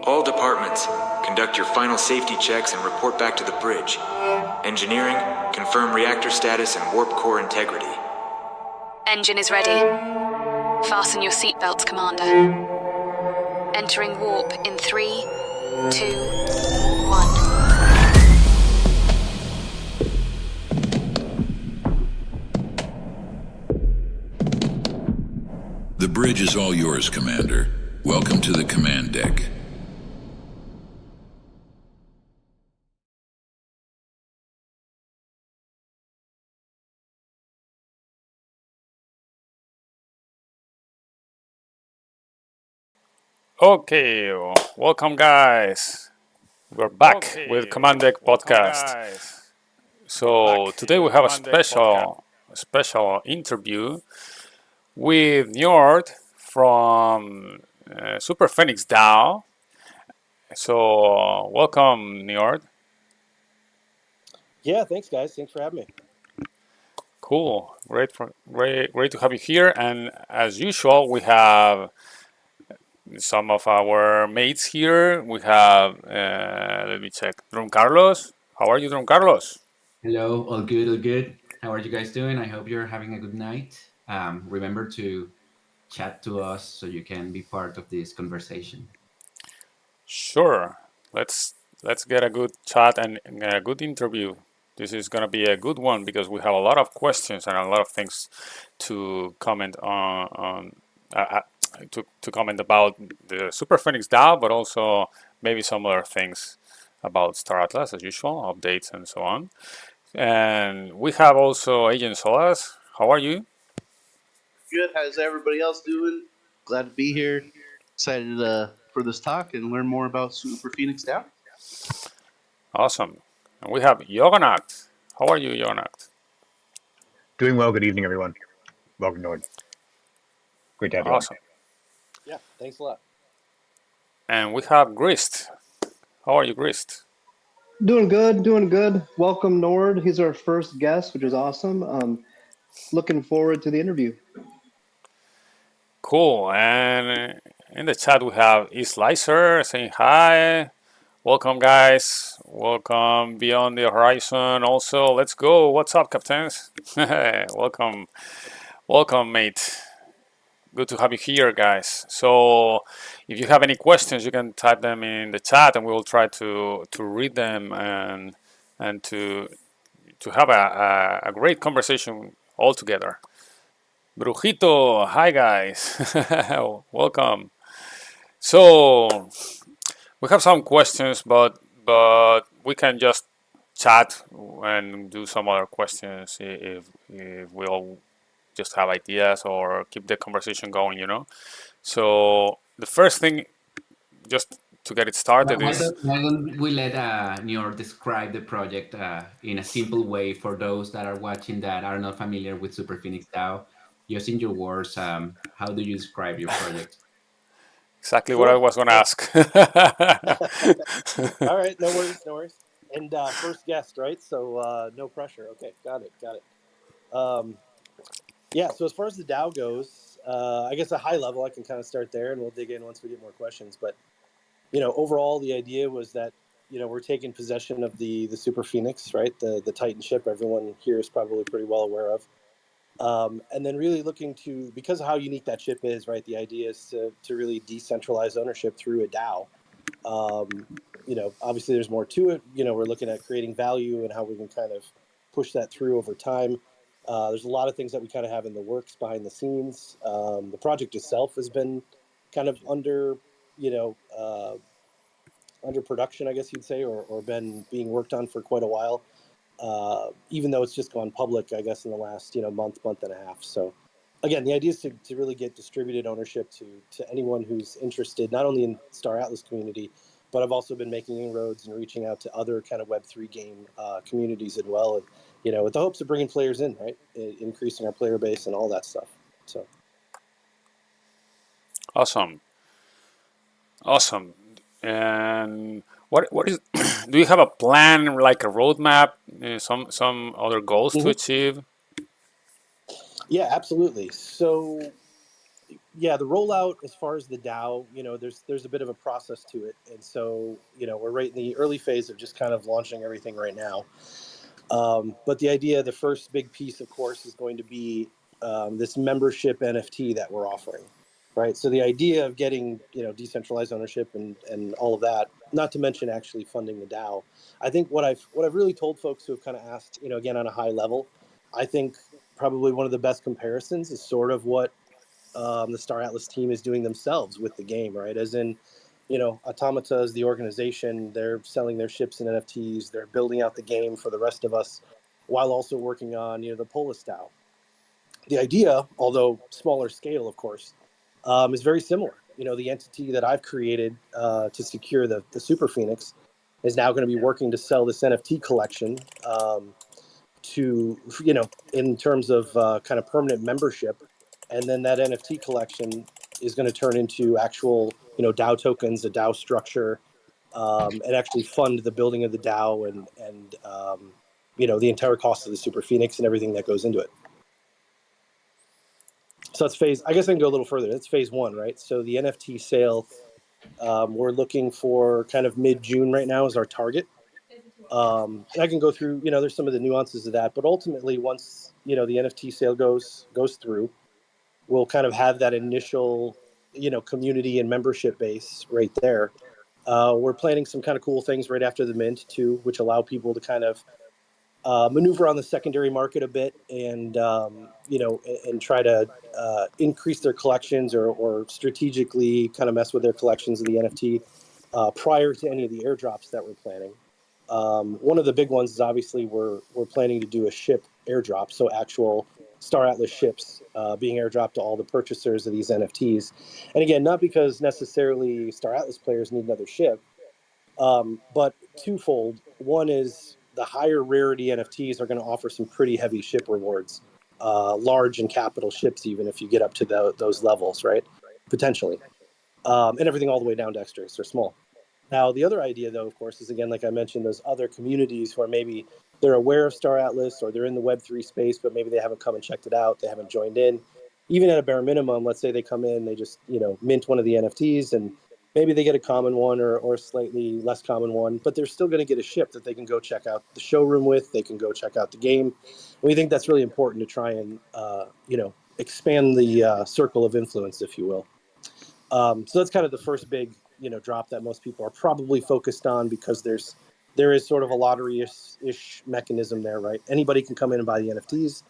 All departments, conduct your final safety checks and report back to the bridge. Engineering, confirm reactor status and warp core integrity. Engine is ready. Fasten your seatbelts, Commander. Entering warp in 3, 2, 1. The bridge is all yours, Commander. Welcome to the command deck. Okay, welcome guys. We're back with Command Deck podcast. So today we have a special interview with Njord from SuperPhoenixDAO. So welcome, Njord. Yeah, thanks guys. Thanks for having me. Cool, great to have you here. And as usual, we have some of our mates here. We have, let me check, Drum Carlos. How are you, Drum Carlos? Hello, all good, all good. How are you guys doing? I hope you're having a good night. Remember to chat to us so you can be part of this conversation. Sure. Let's get a good chat and a good interview. This is gonna be a good one because we have a lot of questions and a lot of things to comment on to comment about the SuperPhoenixDAO, but also maybe some other things about Star Atlas as usual, updates and so on. And we have also Agent Solas. How are you? Good. How's everybody else doing? Glad to be here. Excited for this talk and learn more about SuperPhoenixDAO. Awesome. And we have Yoganat. How are you, Yoganat? Doing well. Good evening, everyone. Welcome, Njord. Great to have you. Awesome. Yeah, thanks a lot. And we have Grist. How are you, Grist? Doing good. Welcome, Njord. He's our first guest, which is awesome. Looking forward to the interview. Cool. And in the chat we have Islicer saying hi. Welcome, guys. Welcome Beyond the Horizon. Also, let's go. What's up, captains? Welcome, mate. Good to have you here, guys. So, if you have any questions, you can type them in the chat, and we will try to read them and to have a great conversation all together. Brujito, hi guys. Welcome. So we have some questions, but we can just chat and do some other questions if we all just have ideas or keep the conversation going, you know. So the first thing, just to get it started, Why don't we let Njord describe the project in a simple way for those that are watching that are not familiar with SuperPhoenixDAO. Just in your words, how do you describe your project? Exactly what I was going to ask. All right, no worries. And first guest, right? So no pressure. Okay, got it. Yeah, so as far as the DAO goes, I guess a high level, I can kind of start there, and we'll dig in once we get more questions. But overall, the idea was that we're taking possession of the Super Phoenix, right? The Titan ship. Everyone here is probably pretty well aware of. And then really looking to, because of how unique that ship is, right? The idea is to really decentralize ownership through a DAO. Obviously there's more to it. We're looking at creating value and how we can kind of push that through over time. There's a lot of things that we kind of have in the works behind the scenes. The project itself has been kind of under production, I guess you'd say, or been being worked on for quite a while. Even though it's just gone public, I guess, in the last month and a half. So again, the idea is to really get distributed ownership to anyone who's interested, not only in Star Atlas community, but I've also been making inroads and reaching out to other kind of Web3 game communities as well, with the hopes of bringing players in, right, increasing our player base and all that stuff. So Awesome. And what is? Do you have a plan, like a roadmap, some other goals to achieve? Yeah, absolutely. So yeah, the rollout as far as the DAO, there's a bit of a process to it, and so we're right in the early phase of just kind of launching everything right now. But the idea, the first big piece, of course, is going to be this membership NFT that we're offering, right? So the idea of getting decentralized ownership and all of that, not to mention actually funding the DAO. I think what I've really told folks who have kind of asked, again on a high level, I think probably one of the best comparisons is sort of what the Star Atlas team is doing themselves with the game, right? As in, Automata is the organization. They're selling their ships and NFTs. They're building out the game for the rest of us, while also working on the Polis DAO. The idea, although smaller scale, of course, is very similar. The entity that I've created to secure the Super Phoenix is now going to be working to sell this NFT collection to in terms of kind of permanent membership, and then that NFT collection is going to turn into actual DAO tokens, a DAO structure, and actually fund the building of the DAO and the entire cost of the Super Phoenix and everything that goes into it. So that's phase. I guess I can go a little further. That's phase one, right? So the NFT sale, we're looking for kind of mid-June right now is our target. And I can go through, there's some of the nuances of that, but ultimately once, the NFT sale goes through, we'll kind of have that initial, community and membership base right there. We're planning some kind of cool things right after the mint too, which allow people to kind of maneuver on the secondary market a bit and, and try to increase their collections or strategically kind of mess with their collections of the NFT prior to any of the airdrops that we're planning. One of the big ones is obviously we're planning to do a ship airdrop, so actual Star Atlas ships being airdropped to all the purchasers of these NFTs. And again, not because necessarily Star Atlas players need another ship, but twofold. One is the higher rarity NFTs are going to offer some pretty heavy ship rewards, large and capital ships, even if you get up to those levels, right? Potentially. And everything all the way down to extra small. Now, the other idea, though, of course, is again, like I mentioned, those other communities who are maybe they're aware of Star Atlas or they're in the Web3 space, but maybe they haven't come and checked it out. They haven't joined in. Even at a bare minimum, let's say they come in, they just mint one of the NFTs, and maybe they get a common one or a slightly less common one, but they're still going to get a ship that they can go check out the showroom with. They can go check out the game. And we think that's really important to try and expand the circle of influence, if you will. So that's kind of the first big, drop that most people are probably focused on because there is sort of a lottery-ish mechanism there, right? Anybody can come in and buy the NFTs.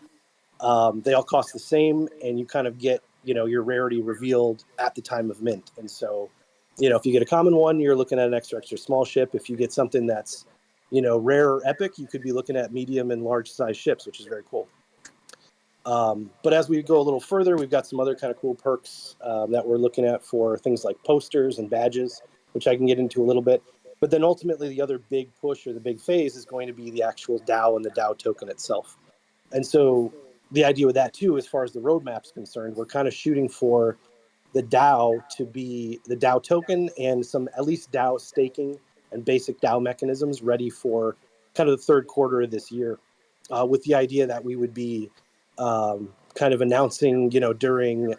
They all cost the same, and you kind of get, your rarity revealed at the time of mint. And so, if you get a common one, you're looking at an extra small ship. If you get something that's, rare or epic, you could be looking at medium and large size ships, which is very cool. But as we go a little further, we've got some other kind of cool perks that we're looking at for things like posters and badges, which I can get into a little bit. But then ultimately, the other big push or the big phase is going to be the actual DAO and the DAO token itself. And so the idea with that, too, as far as the roadmap's concerned, we're kind of shooting for the DAO to be the DAO token and some at least DAO staking and basic DAO mechanisms ready for kind of the third quarter of this year, with the idea that we would be kind of announcing, during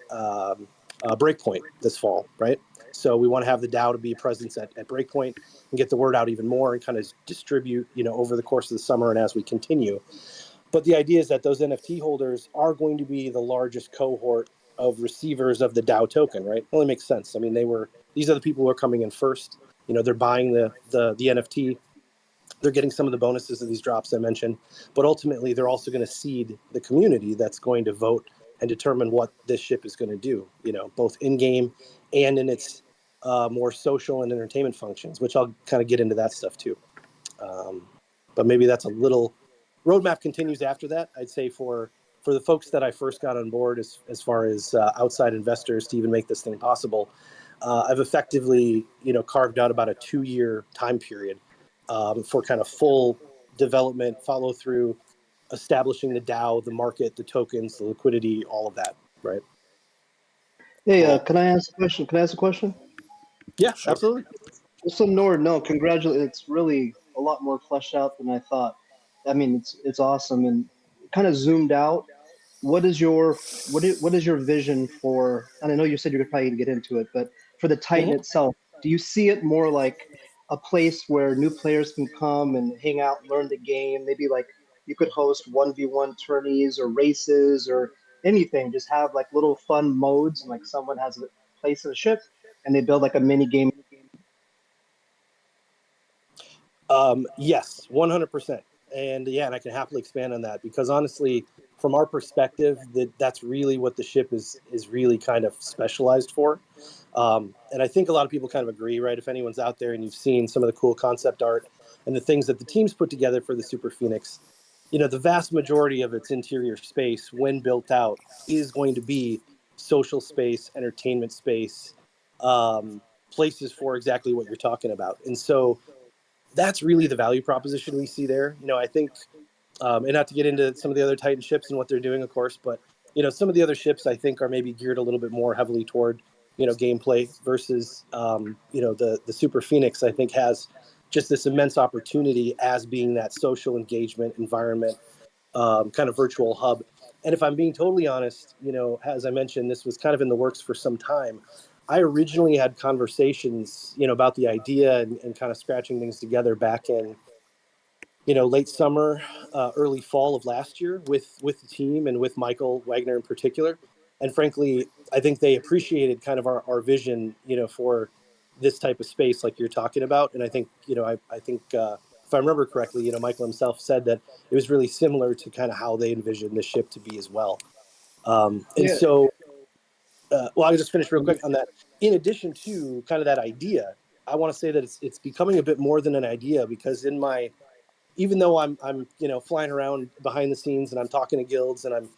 Breakpoint this fall, right? So we want to have the DAO to be a presence at Breakpoint and get the word out even more and kind of distribute, over the course of the summer and as we continue. But the idea is that those NFT holders are going to be the largest cohort of receivers of the DAO token, right? It only makes sense. I mean, these are the people who are coming in first. They're buying the NFT. They're getting some of the bonuses of these drops I mentioned, but ultimately they're also going to seed the community that's going to vote and determine what this ship is going to do, both in game and in its more social and entertainment functions, which I'll kind of get into that stuff too. But maybe that's a little roadmap continues after that. I'd say for the folks that I first got on board as far as outside investors to even make this thing possible, I've effectively, carved out about a 2-year time period for kind of full development, follow through, establishing the DAO, the market, the tokens, the liquidity, all of that, right? Hey, can I ask a question? Can I ask a question? Yeah, Sure. absolutely. So Nord, no, congratulations. It's really a lot more fleshed out than I thought. I mean, it's awesome and kind of zoomed out. what is your what is your vision for? And I know you said you're probably going to get into it, but for the Titan Mhm. itself, do you see it more like a place where new players can come and hang out, learn the game? Maybe like you could host 1v1 tourneys or races or anything. Just have like little fun modes, and like someone has a place in a ship, and they build like a mini game. Yes, 100%. And yeah, and I can happily expand on that because honestly, from our perspective, that's really what the ship is really kind of specialized for. And I think a lot of people kind of agree, right? If anyone's out there and you've seen some of the cool concept art and the things that the teams put together for the Super Phoenix, the vast majority of its interior space, when built out, is going to be social space, entertainment space, places for exactly what you're talking about. And so that's really the value proposition we see there. I think, and not to get into some of the other Titan ships and what they're doing, of course, but some of the other ships I think are maybe geared a little bit more heavily toward gameplay versus the Super Phoenix. I think has just this immense opportunity as being that social engagement environment, kind of virtual hub. And if I'm being totally honest, as I mentioned, this was kind of in the works for some time. I originally had conversations, about the idea and kind of scratching things together back in, late summer, early fall of last year with the team and with Michael Wagner in particular. And frankly, I think they appreciated kind of our vision, for this type of space like you're talking about. And I think, I think if I remember correctly, Michael himself said that it was really similar to kind of how they envisioned the ship to be as well. And Yeah, so, well, I'll just finish real quick on that. In addition to kind of that idea, I want to say that it's becoming a bit more than an idea because even though I'm flying around behind the scenes and I'm talking to guilds and I'm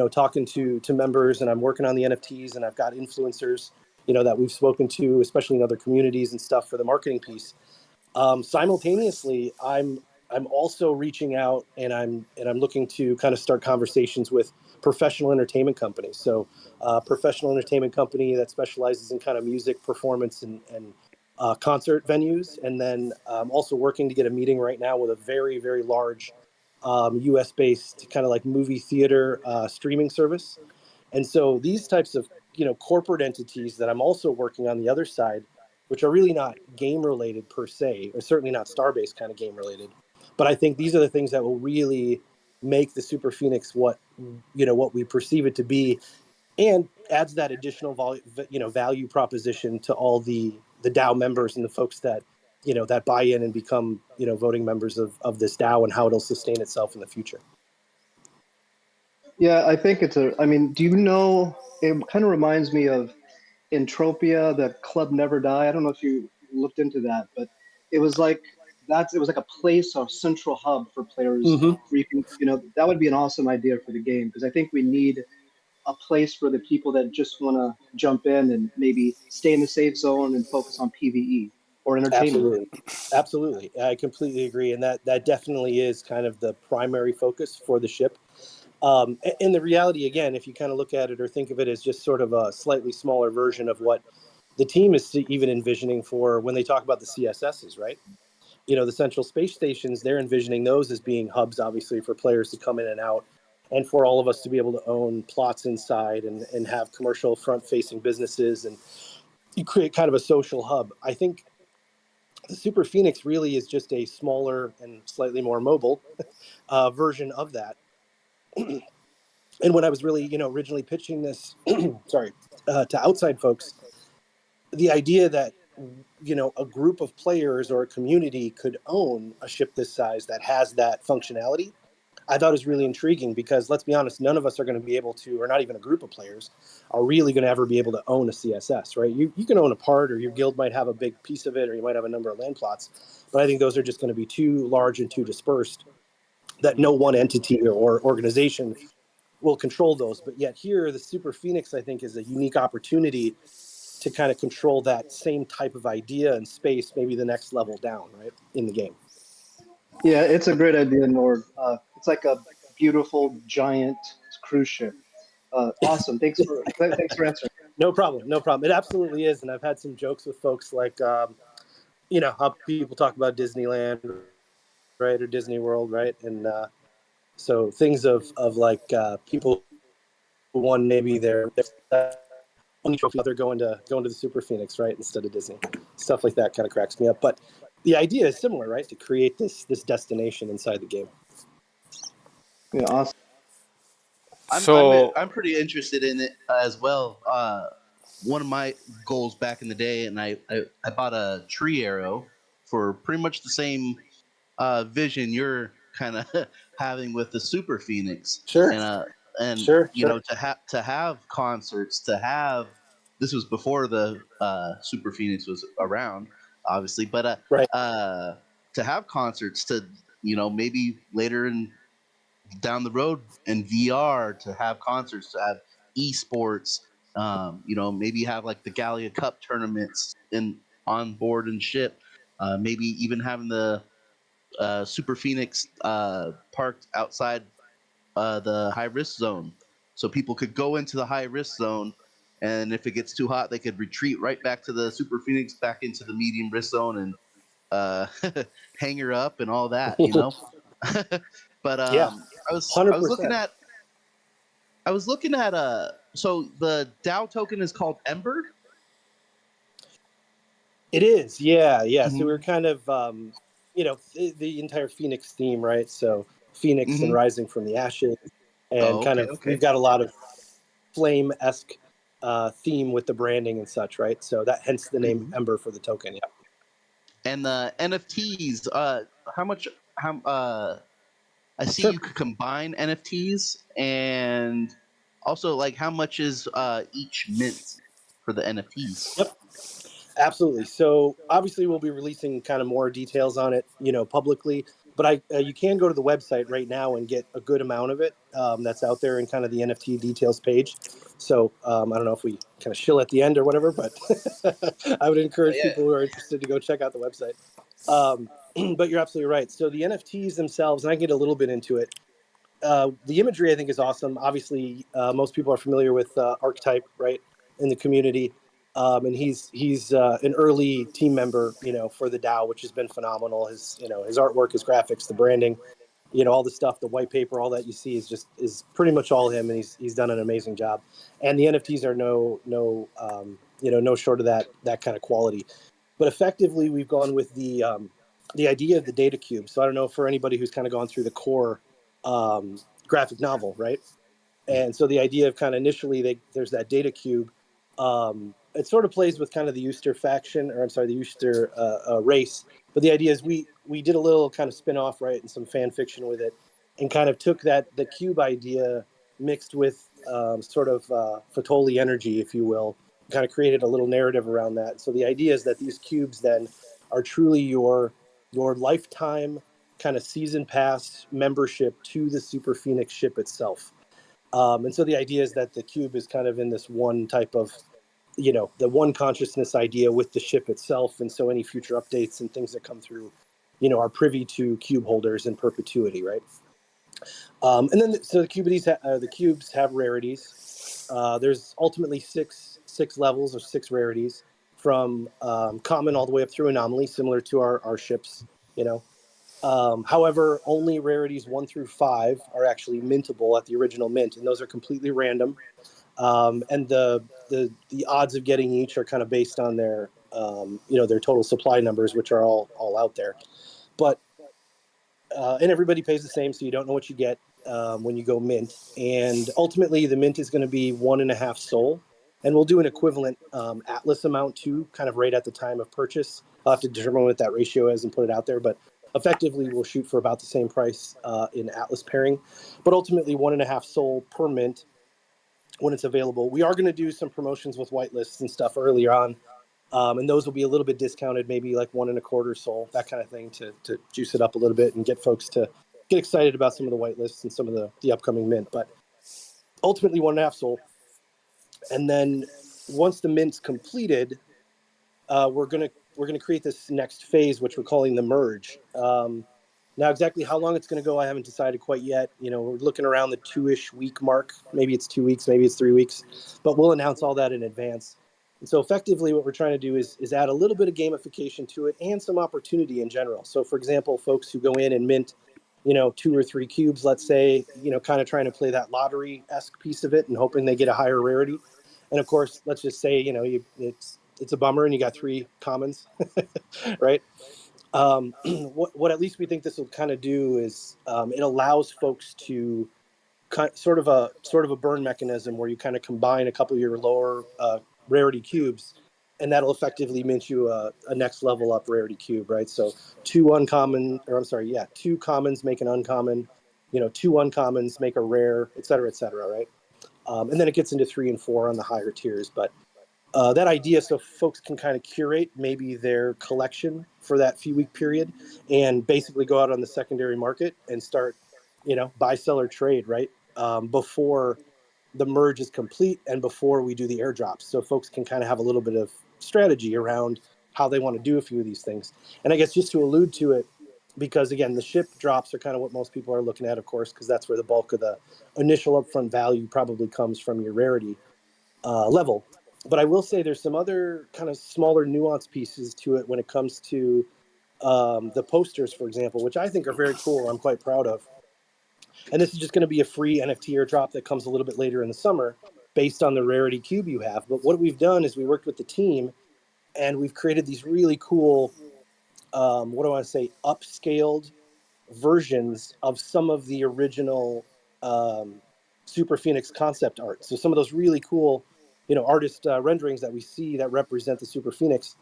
talking to members and I'm working on the NFTs and I've got influencers that we've spoken to, especially in other communities and stuff for the marketing piece. Simultaneously, I'm also reaching out and I'm looking to kind of start conversations with professional entertainment companies. So, professional entertainment company that specializes in kind of music performance and concert venues, and then also working to get a meeting right now with a very very large U.S. based kind of like movie theater streaming service. And so these types of corporate entities that I'm also working on the other side, which are really not game related per se, or certainly not Starbase kind of game related, but I think these are the things that will really make the Super Phoenix what we perceive it to be, and adds that additional value proposition to all the DAO members and the folks that that buy in and become voting members of this DAO and how it'll sustain itself in the future. yeah, I think it's a. I mean, do you know? It kind of reminds me of Entropia, the Club Never Die. I don't know if you looked into that, but it was like it was like a place, a central hub for players Mm-hmm. where you can, that would be an awesome idea for the game because I think we need a place for the people that just want to jump in and maybe stay in the safe zone and focus on PvE or entertainment. Absolutely. Absolutely. I completely agree. And that definitely is kind of the primary focus for the ship. And the reality, again, if you kind of look at it or think of it as just sort of a slightly smaller version of what the team is even envisioning for when they talk about the CSSs, right? The central space stations, they're envisioning those as being hubs, obviously, for players to come in and out and for all of us to be able to own plots inside and have commercial front facing businesses, and you create kind of a social hub. I think the Super Phoenix really is just a smaller and slightly more mobile version of that. And when I was really, originally pitching this, sorry, to outside folks, the idea that a group of players or a community could own a ship this size that has that functionality, I thought was really intriguing because let's be honest, none of us are going to be able to, or not even a group of players, are really going to ever be able to own a CSS, right? You can own a part, or your guild might have a big piece of it, or you might have a number of land plots, but I think those are just going to be too large and too dispersed that no one entity or organization will control those. But yet here, the Super Phoenix, I think, is a unique opportunity to kind of control that same type of idea and space, maybe the next level down, right, in the game. Yeah, it's a great idea, Nord. It's like a beautiful giant cruise ship. Awesome. Thanks for answering. No problem. No problem. It absolutely is. And I've had some jokes with folks like, how people talk about Disneyland, right, or Disney World, right? And so things of like people won maybe their only trophy, they're going to the Super Phoenix, right, instead of Disney. Stuff like that kind of cracks me up. But the idea is similar, right, to create this destination inside the game. Yeah, awesome. I'm pretty interested in it as well. One of my goals back in the day, and I bought a tree arrow for pretty much the same vision you're kind of having with the Super Phoenix. Sure. And Sure. know, to have concerts, this was before the Super Phoenix was around, obviously, but right. To have concerts, to maybe later in down the road in VR, to have concerts, to have esports, maybe have like the Gallia Cup tournaments on board and ship, maybe even having the Super Phoenix parked outside the high risk zone, so people could go into the high risk zone, and if it gets too hot, they could retreat right back to the Super Phoenix, back into the medium risk zone, and hang her up and all that, But yeah, I was 100%. looking at so the DAO token is called Ember. It is, yeah. Mm-hmm. So we're kind of the entire Phoenix theme, right? So Phoenix and rising from the ashes, and we've got a lot of flame-esque theme with the branding and such, right? So that hence the name Ember for the token. Yeah. And the NFTs, I see Sure. you could combine NFTs, and also like how much is each mint for the NFTs? Yep. Absolutely. So obviously we'll be releasing kind of more details on it, publicly, but you can go to the website right now and get a good amount of it that's out there in kind of the NFT details page. So I don't know if we kind of shill at the end or whatever, but I would encourage people who are interested to go check out the website. But you're absolutely right. So the NFTs themselves, and I can get a little bit into it. The imagery I think is awesome. Obviously, most people are familiar with Archetype, right, in the community. And he's an early team member, for the DAO, which has been phenomenal. His artwork, his graphics, the branding, all the stuff, the white paper, all that you see is pretty much all him, and he's done an amazing job. And the NFTs are no short of that kind of quality. But effectively, we've gone with the idea of the data cube. So I don't know, for anybody who's kind of gone through the core graphic novel, right? And so the idea of kind of initially there's that data cube. It sort of plays with kind of the Euster faction, or I'm sorry, the Euster race. But the idea is we did a little kind of spin-off, right, and some fan fiction with it, and kind of took the cube idea mixed with sort of Fatoli energy, if you will, kind of created a little narrative around that. So the idea is that these cubes then are truly your lifetime kind of season pass membership to the Super Phoenix ship itself. And so the idea is that the cube is kind of in this one type of, the one consciousness idea with the ship itself. And so any future updates and things that come through, are privy to cube holders in perpetuity, right? And then so the cubes have rarities. There's ultimately six levels or six rarities, from common all the way up through anomaly, similar to our ships, However, only rarities 1 through 5 are actually mintable at the original mint, and those are completely random. And the odds of getting each are kind of based on their their total supply numbers, which are all out there. But and everybody pays the same, so you don't know what you get when you go mint. And ultimately, the mint is going to be 1.5 Sol, and we'll do an equivalent Atlas amount too, kind of right at the time of purchase. I'll have to determine what that ratio is and put it out there, but effectively we'll shoot for about the same price in Atlas pairing, but ultimately 1.5 Sol per mint when it's available. We are going to do some promotions with whitelists and stuff earlier on, and those will be a little bit discounted, maybe like 1.25 Sol, that kind of thing, to juice it up a little bit and get folks to get excited about some of the whitelists and some of the upcoming mint. But ultimately 1.5 Sol. And then once the mint's completed, we're gonna create this next phase, which we're calling the merge. Now, exactly how long it's going to go, I haven't decided quite yet. We're looking around the 2-ish week mark. Maybe it's 2 weeks, maybe it's 3 weeks, but we'll announce all that in advance. And so effectively what we're trying to do is add a little bit of gamification to it and some opportunity in general. So for example, folks who go in and mint 2 or 3 cubes, let's say, kind of trying to play that lottery-esque piece of it and hoping they get a higher rarity. And of course, let's just say, it's a bummer and you got 3 commons, right? What at least we think this will kind of do is it allows folks to sort of a burn mechanism where you kind of combine a couple of your lower rarity cubes, and that'll effectively mint you a next level up rarity cube, right? So 2 commons make an uncommon, 2 uncommons make a rare, et cetera, right? And then it gets into 3 and 4 on the higher tiers, but that idea, so folks can kind of curate maybe their collection for that few week period and basically go out on the secondary market and start, buy, sell, or trade, right? Before the merge is complete and before we do the airdrops. So folks can kind of have a little bit of strategy around how they want to do a few of these things. And I guess just to allude to it, because again, the ship drops are kind of what most people are looking at, of course, because that's where the bulk of the initial upfront value probably comes from your rarity level. But I will say there's some other kind of smaller nuance pieces to it when it comes to the posters, for example, which I think are very cool. I'm quite proud of. And this is just going to be a free NFT airdrop that comes a little bit later in the summer based on the rarity cube you have. But what we've done is we worked with the team and we've created these really cool, upscaled versions of some of the original Super Phoenix concept art. So some of those really cool, artist renderings that we see that represent the Super Phoenix,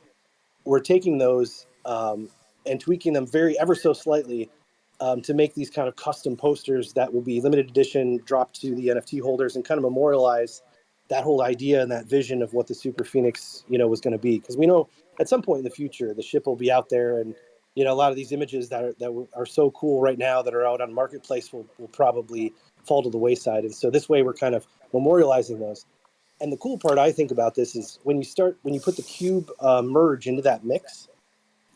we're taking those and tweaking them ever so slightly to make these kind of custom posters that will be limited edition, dropped to the NFT holders, and kind of memorialize that whole idea and that vision of what the Super Phoenix, was going to be. Because we know at some point in the future, the ship will be out there, and a lot of these images that are so cool right now that are out on Marketplace will probably fall to the wayside. And so this way, we're kind of memorializing those. And the cool part I think about this is when you put the cube merge into that mix,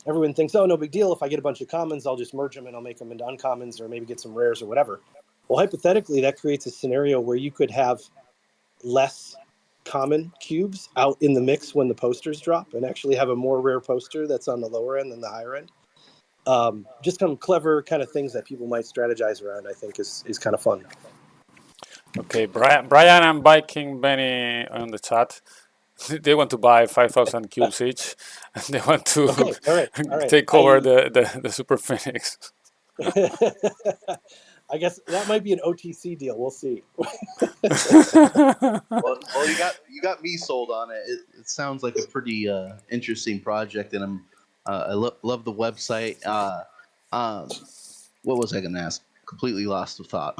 everyone thinks, oh, no big deal. If I get a bunch of commons, I'll just merge them and I'll make them into uncommons or maybe get some rares or whatever. Well, hypothetically, that creates a scenario where you could have less common cubes out in the mix when the posters drop and actually have a more rare poster that's on the lower end than the higher end. Just some clever kind of things that people might strategize around, I think is kind of fun. Okay, Brian and Viking Benny on the chat. They want to buy 5,000 cubes each, and they want to all right. take over the Super Phoenix. I guess that might be an OTC deal. We'll see. Well, you got me sold on it. It sounds like a pretty interesting project, and I love the website. What was I going to ask? Completely lost the thought.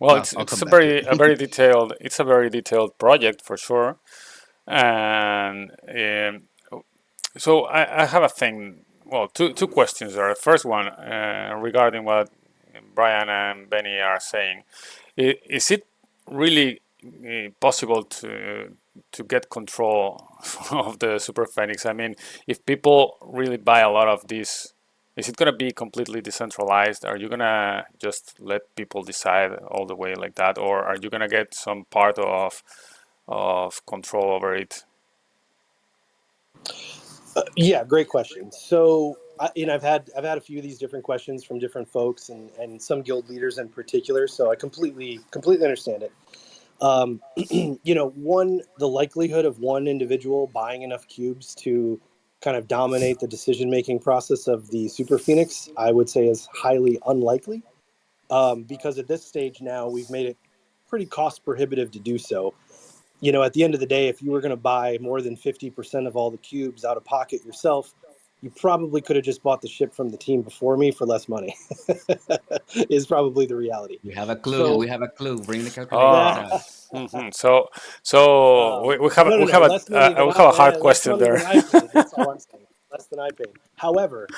Well, it's a very detailed project for sure, and so I have a thing. Well, two questions there. The first one regarding what Brian and Benny are saying: is it really possible to get control of the Super Phoenix? I mean, if people really buy a lot of these, is it going to be completely decentralized? Are you going to just let people decide all the way like that? Or are you going to get some part of control over it? Yeah, great question. So, I've had a few of these different questions from different folks and some guild leaders in particular. So I completely understand it. The likelihood of one individual buying enough cubes to kind of dominate the decision-making process of the Super Phoenix, I would say is highly unlikely. Because at this stage now, we've made it pretty cost prohibitive to do so. At the end of the day, if you were going to buy more than 50% of all the cubes out of pocket yourself, you probably could have just bought the ship from the team before me for less money. Is probably the reality. We have a clue. Bring the calculators out. So we have a hard question there. That's all I'm saying. Less than I paid. However,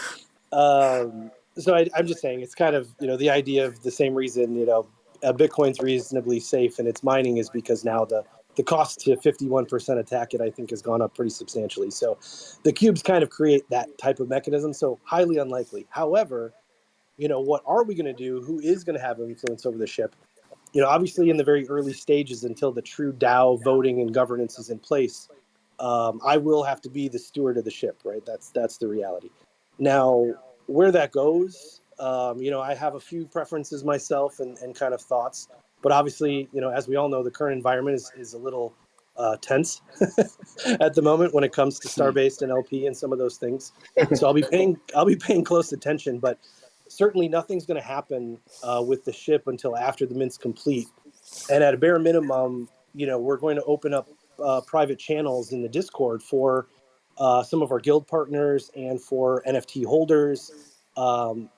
so I'm just saying it's kind of the idea of the same reason Bitcoin's reasonably safe and its mining is because now the cost to 51% attack it, I think, has gone up pretty substantially. So the cubes kind of create that type of mechanism. So highly unlikely. However, what are we going to do? Who is going to have influence over the ship? Obviously in the very early stages until the true DAO voting and governance is in place, I will have to be the steward of the ship, right? That's the reality. Now, where that goes, I have a few preferences myself and kind of thoughts, but obviously, as we all know, the current environment is a little tense at the moment when it comes to Starbase and LP and some of those things. So I'll be paying close attention, but certainly nothing's going to happen with the ship until after the mint's complete. And at a bare minimum, we're going to open up private channels in the Discord for some of our guild partners and for NFT holders. Um,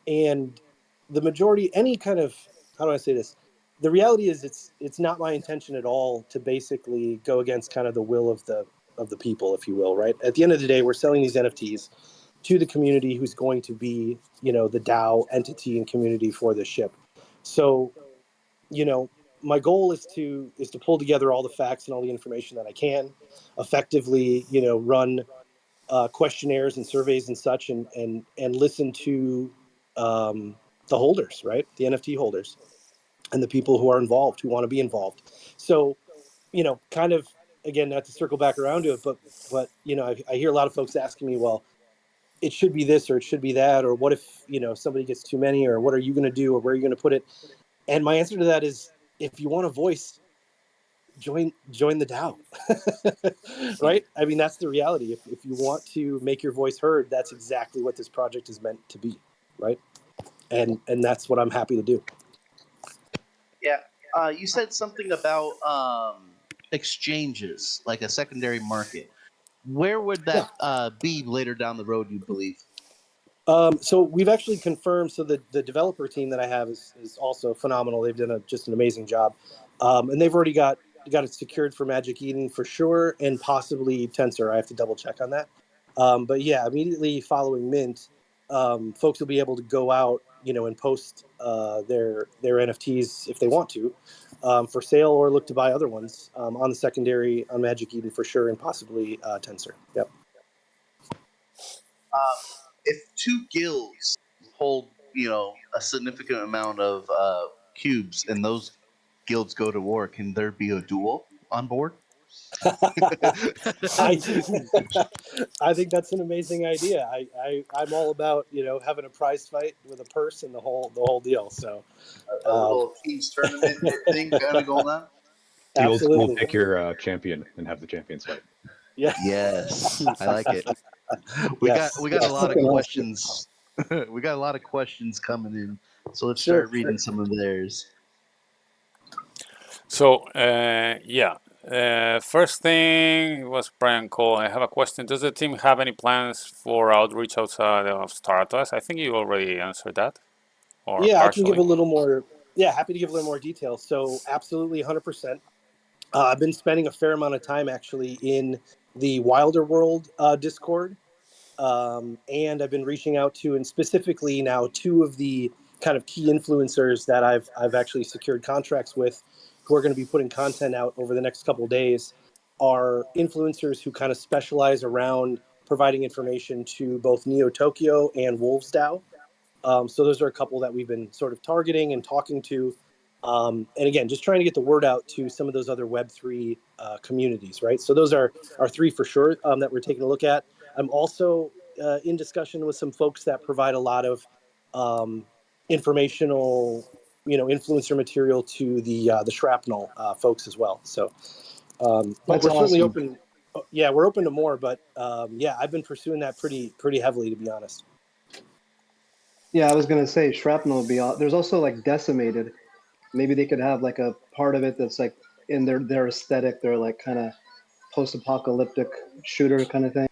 and the majority, any kind of, how do I say this? The reality is it's not my intention at all to basically go against kind of the will of the people, if you will, right? At the end of the day, we're selling these NFTs to the community who's going to be, the DAO entity and community for the ship. So, my goal is to pull together all the facts and all the information that I can effectively, run questionnaires and surveys and such, and listen to the holders, right? The NFT holders and the people who are involved, who want to be involved. So, kind of, again, not to circle back around to it, but I hear a lot of folks asking me, well, it should be this or it should be that, or what if somebody gets too many, or what are you going to do, or where are you going to put it? And my answer to that is, if you want a voice, join the DAO, right? I mean, that's the reality. If you want to make your voice heard, that's exactly what this project is meant to be, right? And that's what I'm happy to do. Yeah. You said something about exchanges, like a secondary market. Where would that be later down the road, you believe? So we've actually confirmed. So the developer team that I have is also phenomenal. They've done just an amazing job, and they've already got it secured for Magic Eden for sure, and possibly Tensor. I have to double check on that. But yeah, immediately following Mint, folks will be able to go out, and post their NFTs if they want to, for sale, or look to buy other ones on the secondary on Magic Eden for sure, and possibly Tensor. Yep. If two guilds hold, a significant amount of cubes, and those guilds go to war, can there be a duel on board? I think that's an amazing idea. I'm all about having a prize fight with a purse and the whole deal. So A little teams tournament thing kind of going on. The old school absolutely, pick your champion and have the champions fight. yeah, Yes, I like it. We yes, got a yes. lot of Fucking awesome. questions. We got a lot of questions coming in, so let's Sure, start reading some of theirs. So, first thing was Brian Cole. I have a question. Does the team have any plans for outreach outside of Stardust? I think you already answered that, or Yeah, I can give partially. a little more. Yeah, happy to give a little more detail. So absolutely, 100%. I've been spending a fair amount of time actually in the Wilder World Discord. And I've been reaching out to, and specifically now, two of the kind of key influencers that I've actually secured contracts with, who are going to be putting content out over the next couple of days, are influencers who kind of specialize around providing information to both Neo Tokyo and Wolves DAO. So those are a couple that we've been sort of targeting and talking to. And again, just trying to get the word out to some of those other Web3 communities, right? So those are three for sure that we're taking a look at. I'm also in discussion with some folks that provide a lot of informational, influencer material to the shrapnel folks as well. So, but That's we're certainly awesome. open. Yeah, we're open to more, but yeah, I've been pursuing that pretty heavily, to be honest. Yeah, I was gonna say shrapnel would be. There's also like decimated. Maybe they could have like a part of it that's like in their aesthetic. They're like kind of post-apocalyptic shooter kind of thing.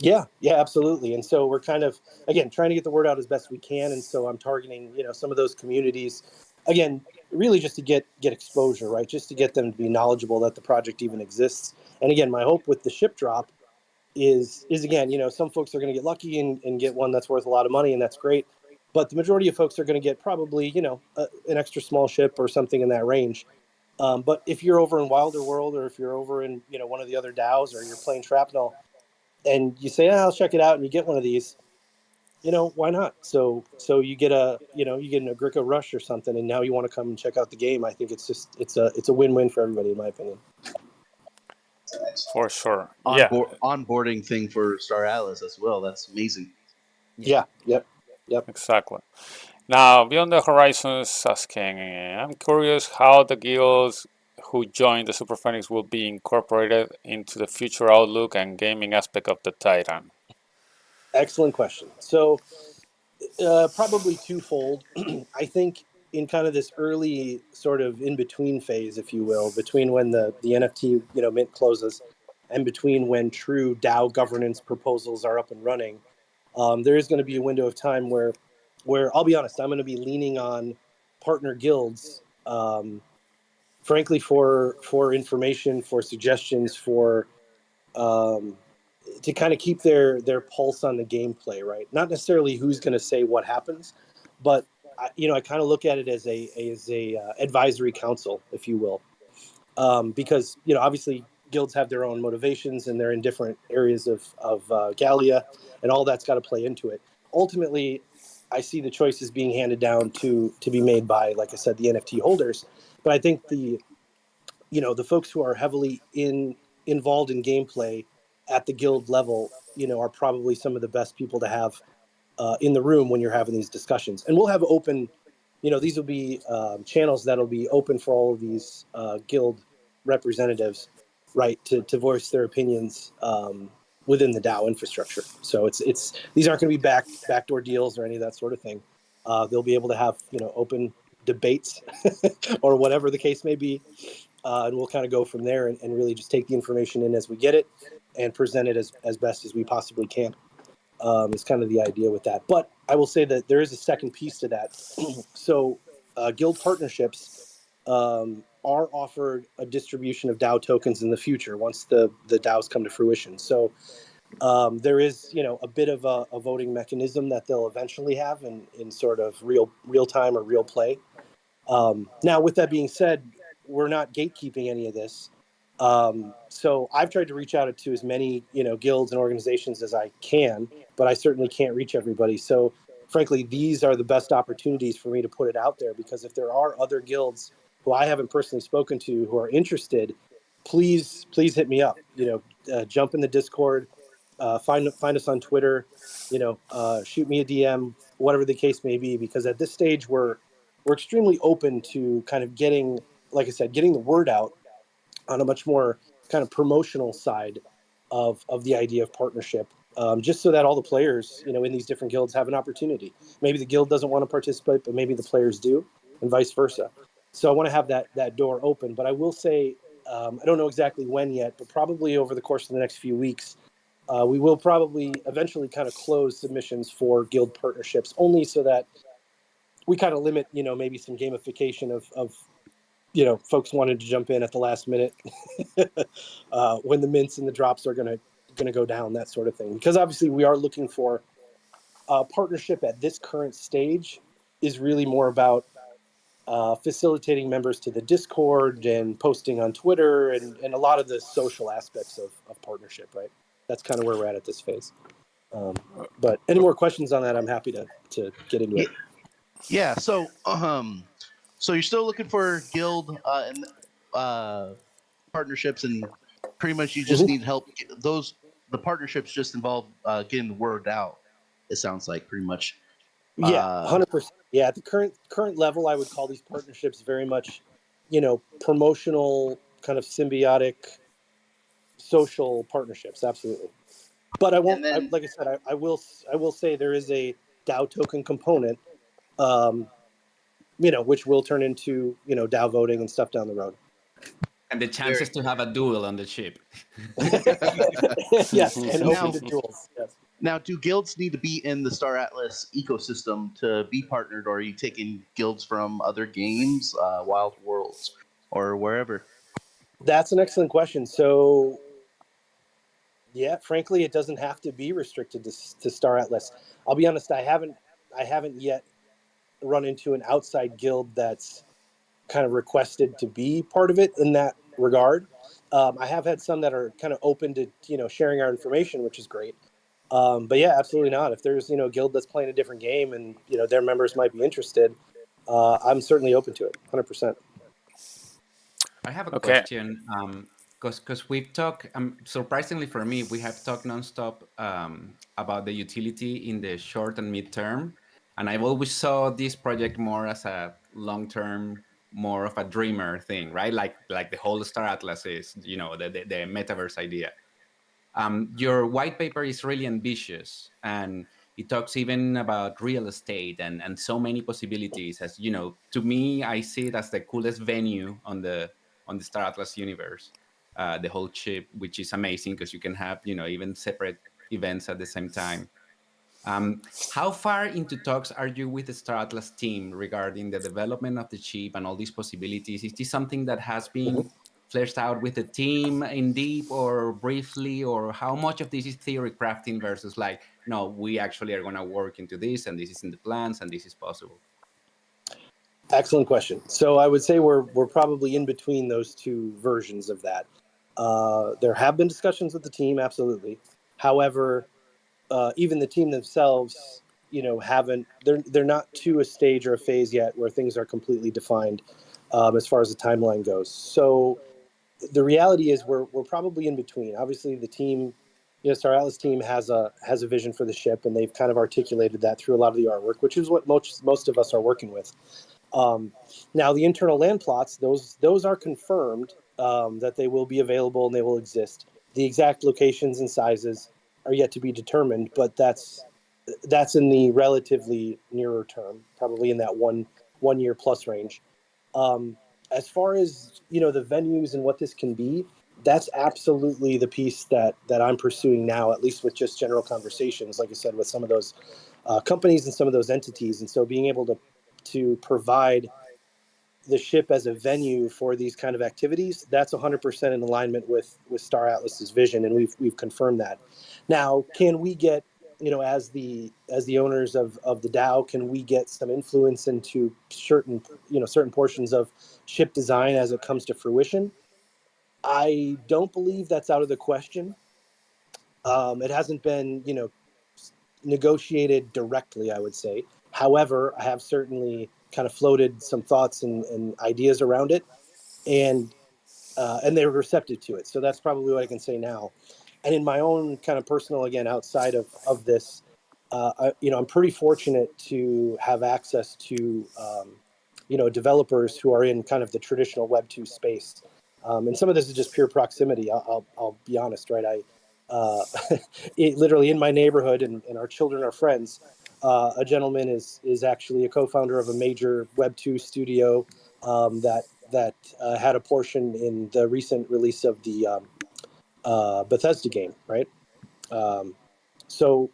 Yeah, absolutely. And so we're kind of, again, trying to get the word out as best we can. And so I'm targeting, some of those communities, again, really just to get exposure, right? Just to get them to be knowledgeable that the project even exists. And again, my hope with the ship drop is again, some folks are going to get lucky and get one that's worth a lot of money, and that's great. But the majority of folks are going to get probably, an extra small ship or something in that range. But if you're over in Wilder World, or if you're over in, one of the other DAOs, or you're playing Shrapnel, and you say, I'll check it out, and you get one of these, why not? So you get you get an Agricola Rush or something, and now you want to come and check out the game. I think it's a win-win for everybody, in my opinion. For sure. Yeah. Onboarding thing for Star Atlas as well. That's amazing. Yeah. Yep. Exactly. Now, Beyond the Horizons asking, I'm curious how the guilds who join the Super Phoenix will be incorporated into the future outlook and gaming aspect of the Titan. Excellent question. So, probably twofold. I think in kind of this early sort of in between phase, if you will, between when the NFT mint closes, and between when true DAO governance proposals are up and running, there is going to be a window of time where I'll be honest, I'm going to be leaning on partner guilds, frankly, for information, for suggestions, for um, to kind of keep their pulse on the gameplay, right? Not necessarily who's going to say what happens, but I kind of look at it as a advisory council, if you will, because obviously guilds have their own motivations and they're in different areas of Gallia, and all that's got to play into it. Ultimately, I see the choices being handed down to be made by, like I said, the NFT holders. But I think the folks who are heavily involved in gameplay at the guild level, are probably some of the best people to have in the room when you're having these discussions. And we'll have open, these will be channels that'll be open for all of these guild representatives, right, to voice their opinions within the DAO infrastructure. So it's these aren't going to be backdoor deals or any of that sort of thing. They'll be able to have open debates or whatever the case may be. And we'll kind of go from there and really just take the information in as we get it and present it as best as we possibly can. Is kind of the idea with that. But I will say that there is a second piece to that. So guild partnerships are offered a distribution of DAO tokens in the future once the DAOs come to fruition. So there is a bit of a voting mechanism that they'll eventually have in sort of real time or real play. Now, with that being said, we're not gatekeeping any of this. So I've tried to reach out to as many, guilds and organizations as I can, but I certainly can't reach everybody. So frankly, these are the best opportunities for me to put it out there, because if there are other guilds who I haven't personally spoken to who are interested, please hit me up. Jump in the Discord, find us on Twitter, shoot me a DM, whatever the case may be, because at this stage we're extremely open to kind of getting, like I said, getting the word out on a much more kind of promotional side of the idea of partnership, just so that all the players, in these different guilds have an opportunity. Maybe the guild doesn't want to participate, but maybe the players do, and vice versa. So I want to have that door open. But I will say, I don't know exactly when yet, but probably over the course of the next few weeks, we will probably eventually kind of close submissions for guild partnerships, only so that we kind of limit, maybe some gamification of folks wanted to jump in at the last minute when the mints and the drops are going to go down, that sort of thing. Because obviously we are looking for partnership at this current stage is really more about facilitating members to the Discord and posting on Twitter and a lot of the social aspects of partnership, right? That's kind of where we're at this phase. But any more questions on that, I'm happy to get into it. Yeah. So you're still looking for guild and partnerships, and pretty much you just need help. The partnerships just involve getting the word out. It sounds like pretty much. Yeah, 100%. Yeah, at the current level, I would call these partnerships very much, promotional, kind of symbiotic, social partnerships. Absolutely. But I won't. Like I said, I will say there is a DAO token component, which will turn into DAO voting and stuff down the road. And the chances to have a duel on the ship. Yes, and open to duels. Yes. Now, do guilds need to be in the Star Atlas ecosystem to be partnered, or are you taking guilds from other games, Wild Worlds, or wherever? That's an excellent question. So, yeah, frankly, it doesn't have to be restricted to Star Atlas. I'll be honest, I haven't yet run into an outside guild that's kind of requested to be part of it in that regard. I have had some that are kind of open to sharing our information, which is great. But yeah, absolutely not. If there's a guild that's playing a different game and their members might be interested, I'm certainly open to it, 100%. I have a question. because we've talked, surprisingly for me, we have talked nonstop about the utility in the short and mid-term, and I've always saw this project more as a long-term, more of a dreamer thing, right? Like the whole Star Atlas is, the metaverse idea. Your white paper is really ambitious, and it talks even about real estate and so many possibilities. As you know, to me, I see it as the coolest venue on the Star Atlas universe. The whole chip, which is amazing because you can have even separate events at the same time. How far into talks are you with the Star Atlas team regarding the development of the chip and all these possibilities? Is this something that has been fleshed out with the team in deep or briefly, or how much of this is theory crafting versus like, no, we actually are going to work into this, and this is in the plans, and this is possible? Excellent question. So I would say we're probably in between those two versions of that. There have been discussions with the team, absolutely. However, even the team themselves, haven't. They're not to a stage or a phase yet where things are completely defined as far as the timeline goes. So the reality is we're probably in between. Obviously, the team, Star Atlas team has a vision for the ship, and they've kind of articulated that through a lot of the artwork, which is what most of us are working with. Now, the internal land plots, those are confirmed that they will be available and they will exist. The exact locations and sizes are yet to be determined, but that's in the relatively nearer term, probably in that one year plus range. As far as the venues and what this can be, that's absolutely the piece that I'm pursuing now, at least with just general conversations, like I said, with some of those companies and some of those entities. And so being able to provide the ship as a venue for these kind of activities, that's 100% in alignment with Star Atlas's vision, and we've confirmed that. Now, can we get, as the owners of the DAO, can we get some influence into certain portions of ship design as it comes to fruition? I don't believe that's out of the question. It hasn't been, negotiated directly, I would say. However, I have certainly kind of floated some thoughts and ideas around it, and they were receptive to it. So that's probably what I can say now. And in my own kind of personal, again, outside of this, I'm pretty fortunate to have access to, developers who are in kind of the traditional Web2 space. And some of this is just pure proximity. I'll be honest, right? Literally in my neighborhood, and our children are friends. A gentleman is actually a co-founder of a major Web2 studio that had a portion in the recent release of the Bethesda game, right? So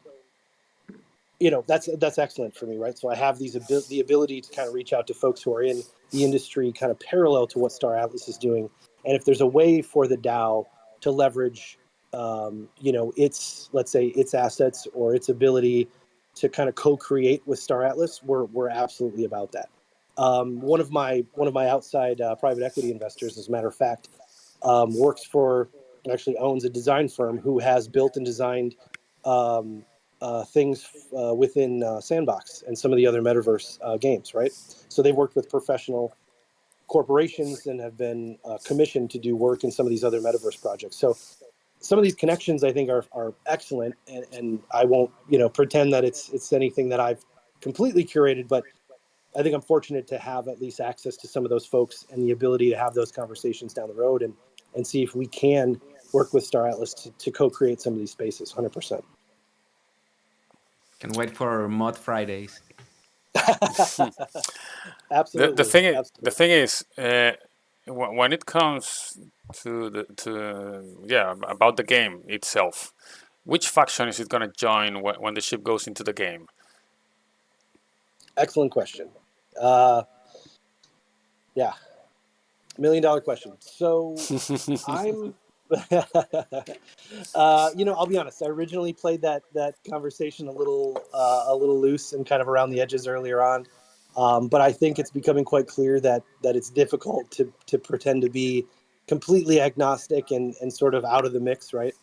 that's excellent for me, right? So I have the ability to kind of reach out to folks who are in the industry, kind of parallel to what Star Atlas is doing. And if there's a way for the DAO to leverage, let's say its assets or its ability to kind of co-create with Star Atlas, we're absolutely about that. One of my outside private equity investors, as a matter of fact, works for, actually owns a design firm who has built and designed things within Sandbox and some of the other metaverse games, right? So they've worked with professional corporations and have been commissioned to do work in some of these other metaverse projects. So some of these connections, I think, are excellent, and I won't pretend that it's anything that I've completely curated, but I think I'm fortunate to have at least access to some of those folks and the ability to have those conversations down the road and see if we can work with Star Atlas to co-create some of these spaces. 100%. Can wait for Mod Fridays. Absolutely. The thing is, when it comes to about the game itself, which faction is it going to join when the ship goes into the game? Excellent question. Yeah, $1 million question. So I'm, I'll be honest. I originally played that conversation a little loose and kind of around the edges earlier on, but I think it's becoming quite clear that it's difficult to pretend to be completely agnostic and sort of out of the mix, right?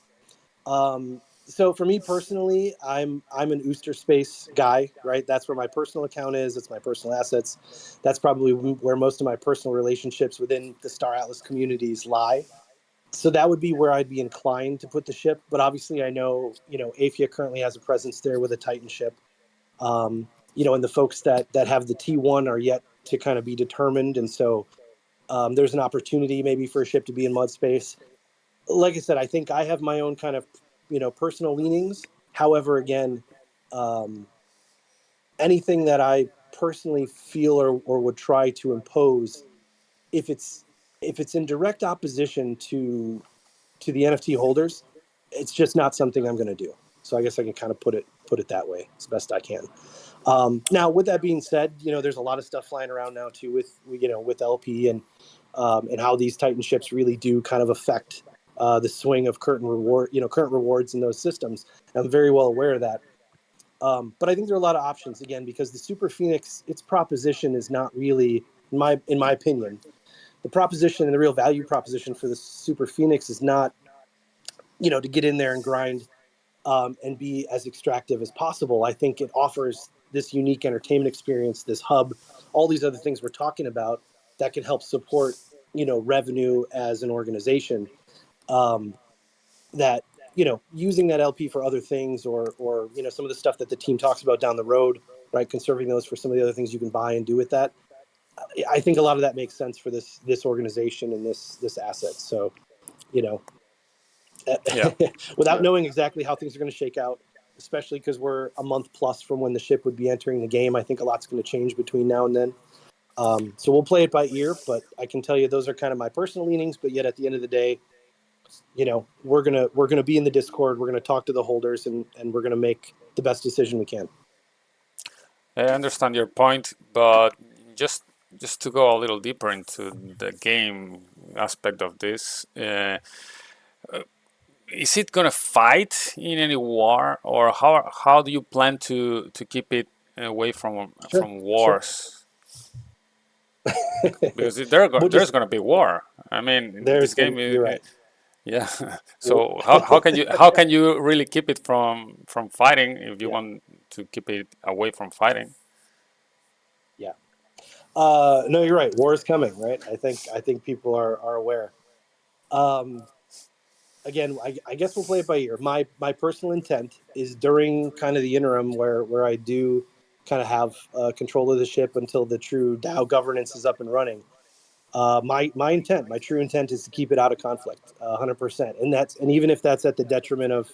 So for me personally, I'm an Ooster Space guy, right? That's where my personal account is. It's my personal assets. That's probably where most of my personal relationships within the Star Atlas communities lie. So that would be where I'd be inclined to put the ship. But obviously, I know, AFIA currently has a presence there with a Titan ship. And the folks that have the T1 are yet to kind of be determined. And so there's an opportunity maybe for a ship to be in mud space. Like I said, I think I have my own kind of, personal leanings. However, again, anything that I personally feel or would try to impose, if it's in direct opposition to the NFT holders, it's just not something I'm going to do. So I guess I can kind of put it that way as best I can. Now, with that being said, there's a lot of stuff flying around now too with LP and how these Titan ships really do kind of affect the swing of current rewards in those systems. I'm very well aware of that. But I think there are a lot of options again, because the Super Phoenix, its proposition is not really, in my opinion, the proposition and the real value proposition for the Super Phoenix is not, to get in there and grind and be as extractive as possible. I think it offers this unique entertainment experience, this hub, all these other things we're talking about that can help support, revenue as an organization. That, using that LP for other things or some of the stuff that the team talks about down the road, right? Conserving those for some of the other things you can buy and do with that. I think a lot of that makes sense for this organization and this asset. So, Yeah. without knowing exactly how things are going to shake out, especially because we're a month plus from when the ship would be entering the game, I think a lot's going to change between now and then. So we'll play it by ear, but I can tell you those are kind of my personal leanings. But yet at the end of the day, we're gonna be in the Discord. We're gonna talk to the holders, and we're gonna make the best decision we can. I understand your point, but just to go a little deeper into the game aspect of this, is it gonna fight in any war, or how do you plan to keep it away from wars? Because there's gonna be war. I mean, this game is. You're right. Yeah. So how can you really keep it from fighting if you want to keep it away from fighting? Yeah. No, you're right. War is coming, right? I think people are aware. Again, I guess we'll play it by ear. My personal intent is during kind of the interim where I do kind of have control of the ship until the true DAO governance is up and running. My true intent is to keep it out of conflict, 100%. And even if that's at the detriment of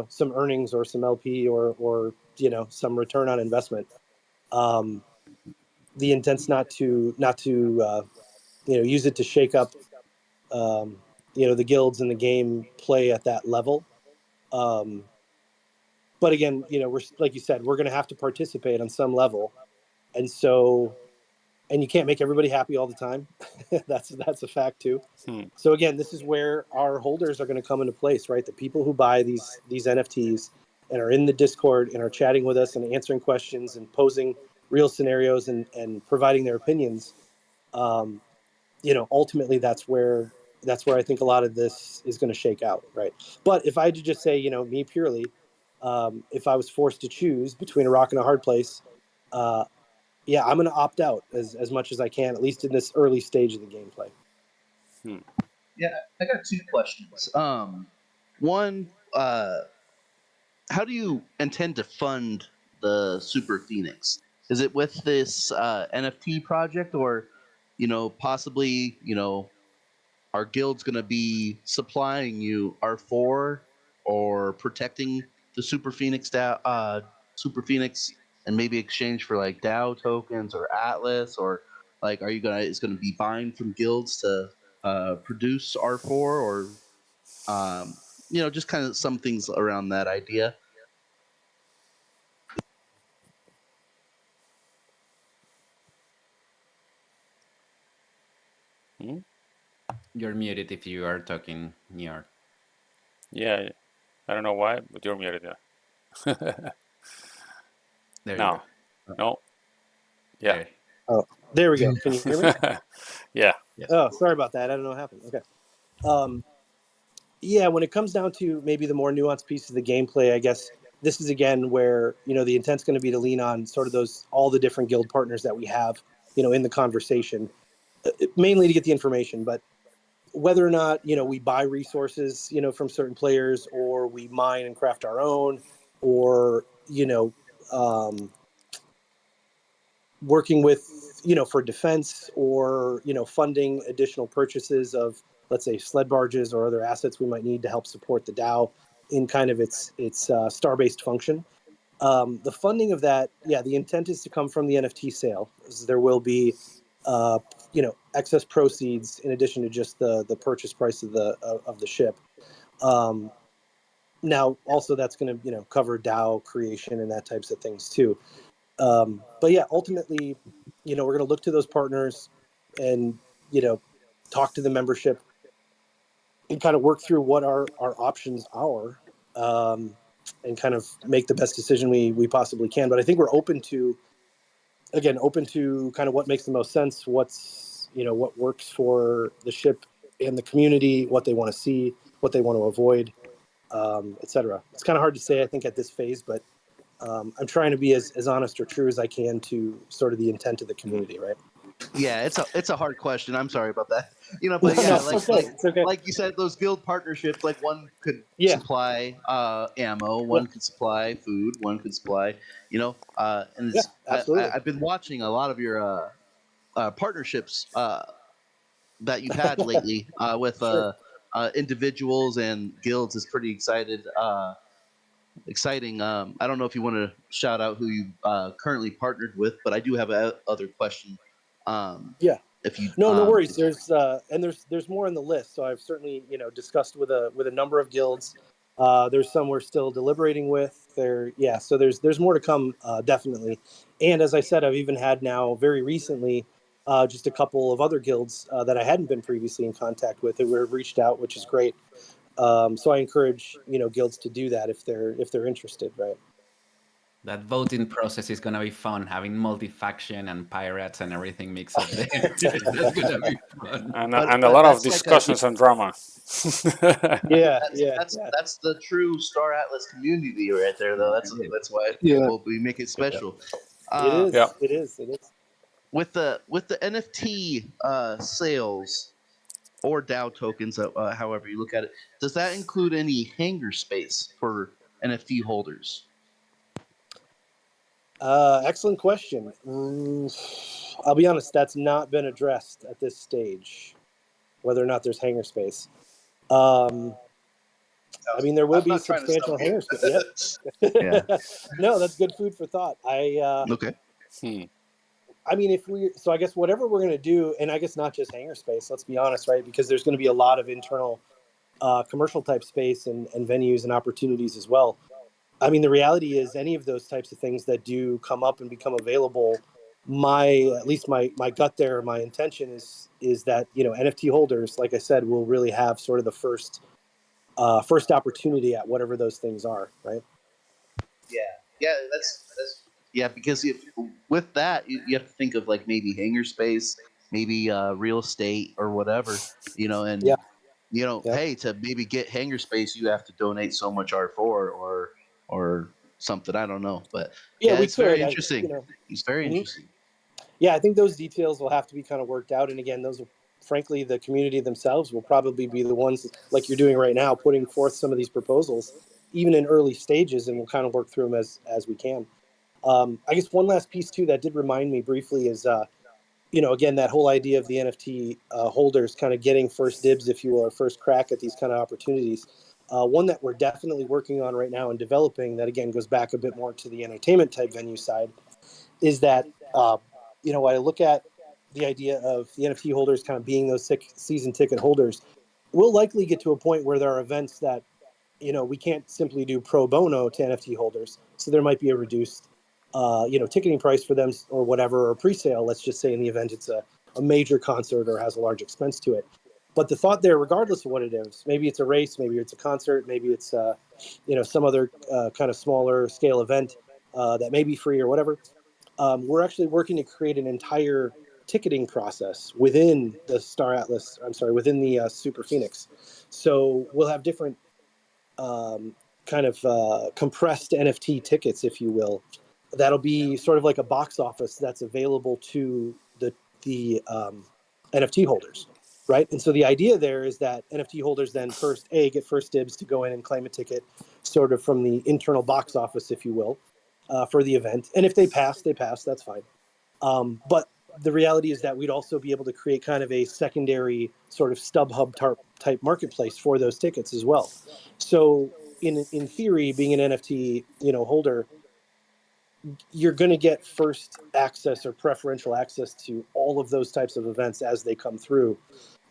some earnings or some LP or some return on investment. The intent's not to use it to shake up the guilds and the game play at that level. But again, we're, like you said, we're going to have to participate on some level, and you can't make everybody happy all the time. that's a fact too. So again, this is where our holders are going to come into place, right? The people who buy these NFTs and are in the Discord and are chatting with us and answering questions and posing real scenarios and providing their opinions. Ultimately that's where I think a lot of this is going to shake out, right? But if I had to just say, me purely, if I was forced to choose between a rock and a hard place, yeah, I'm going to opt out as much as I can, at least in this early stage of the gameplay. Yeah, I got two questions. One, how do you intend to fund the Super Phoenix? Is it with this NFT project, or possibly our guild's going to be supplying you R4 or protecting the Super Phoenix and maybe exchange for like DAO tokens or Atlas, or like is going to be buying from guilds to produce R4, or just kind of some things around that idea. You're muted if you are talking, Njord. Yeah, I don't know why, but you're muted. Yeah. There no. you go. No. Yeah. There. Oh, there we go. Can you hear me? Yeah. Yes. Oh, sorry about that. I don't know what happened. Okay. Yeah, when it comes down to maybe the more nuanced piece of the gameplay, I guess this is again where the intent's going to be to lean on sort of all the different guild partners that we have in the conversation, mainly to get the information. But whether or not, we buy resources, from certain players, or we mine and craft our own, or, working with, for defense, or, funding additional purchases of, let's say, sled barges or other assets we might need to help support the DAO in kind of its star-based function. The funding of that, the intent is to come from the NFT sale. There will be, excess proceeds in addition to just the purchase price of the ship. Now, also that's going to, cover DAO creation and that types of things too. But yeah, ultimately, we're going to look to those partners and, talk to the membership and kind of work through what our options are, and kind of make the best decision we possibly can. But I think we're open to kind of what makes the most sense, what works for the ship and the community, what they want to see, what they want to avoid, etc. It's kind of hard to say, I think, at this phase, but I'm trying to be as honest or true as I can to sort of the intent of the community, right? Yeah, it's a hard question. I'm sorry about that. But yeah, it's okay. Like you said, those guild partnerships, like one could Yeah. supply ammo, one could supply food, one could supply, and it's, absolutely. I've been watching a lot of your partnerships that you've had lately with Sure. individuals and guilds. Is pretty exciting. I don't know if you want to shout out who you currently partnered with, but I do have other question. Yeah. If you No worries. There's more on the list. So I've certainly, discussed with a number of guilds. There's some we're still deliberating with. So there's more to come, definitely. And as I said, I've even had now very recently just a couple of other guilds that I hadn't been previously in contact with who have reached out, which is great. So I encourage guilds to do that if they're interested, right? That voting process is gonna be fun, having multi-faction and pirates and everything mixed up there. That's gonna be fun. And But a lot of that's like discussions and drama. that's the true Star Atlas community right there, though. That's why we make it special. It is. Yeah. It is. With the NFT sales or DAO tokens, however you look at it, does that include any hangar space for NFT holders? Excellent question. I'll be honest, that's not been addressed at this stage, whether or not there's hangar space. I mean, there will be substantial hangar space. Yeah. No, that's good food for thought. Okay. I mean, I guess whatever we're going to do, and I guess not just hangar space, let's be honest, right? Because there's going to be a lot of internal commercial type space and venues and opportunities as well. I mean, the reality is any of those types of things that do come up and become available, at least my gut there, my intention is that, NFT holders, like I said, will really have sort of the first opportunity at whatever those things are, right? Yeah, that's because with that you have to think of like maybe hangar space, maybe real estate or whatever, and hey, to maybe get hangar space you have to donate so much R4 or something. I don't know, but it's very interesting. It's very interesting. Yeah, I think those details will have to be kind of worked out, and again, those will, frankly, the community themselves will probably be the ones, like you're doing right now, putting forth some of these proposals, even in early stages, and we'll kind of work through them as we can. I guess one last piece too that did remind me briefly is, again, that whole idea of the NFT holders kind of getting first dibs, if you will, or first crack at these kind of opportunities. One that we're definitely working on right now and developing, that again goes back a bit more to the entertainment type venue side, is that when I look at the idea of the NFT holders kind of being those season ticket holders, we'll likely get to a point where there are events that we can't simply do pro bono to NFT holders. So there might be a reduced, ticketing price for them or whatever, or pre-sale, let's just say, in the event it's a major concert or has a large expense to it. But the thought there, regardless of what it is, maybe it's a race, maybe it's a concert, maybe it's, some other kind of smaller scale event that may be free or whatever. We're actually working to create an entire ticketing process within the within the Super Phoenix. So we'll have different kind of compressed NFT tickets, if you will. That'll be sort of like a box office that's available to the NFT holders. right? And so the idea there is that NFT holders then get first dibs to go in and claim a ticket, sort of from the internal box office, if you will, for the event. And if they pass, they pass. That's fine. But the reality is that we'd also be able to create kind of a secondary sort of StubHub type marketplace for those tickets as well. So in theory, being an NFT holder, you're going to get first access or preferential access to all of those types of events as they come through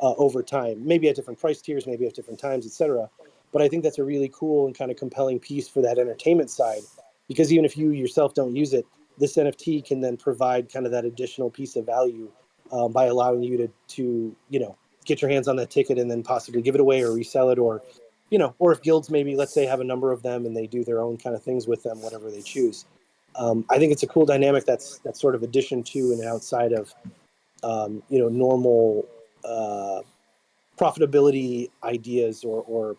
over time, maybe at different price tiers, maybe at different times, etc. But I think that's a really cool and kind of compelling piece for that entertainment side, because even if you yourself don't use it, this NFT can then provide kind of that additional piece of value by allowing you to get your hands on that ticket and then possibly give it away or resell it, or or if guilds maybe, let's say, have a number of them and they do their own kind of things with them, whatever they choose. I think it's a cool dynamic that's sort of addition to and outside of normal profitability ideas or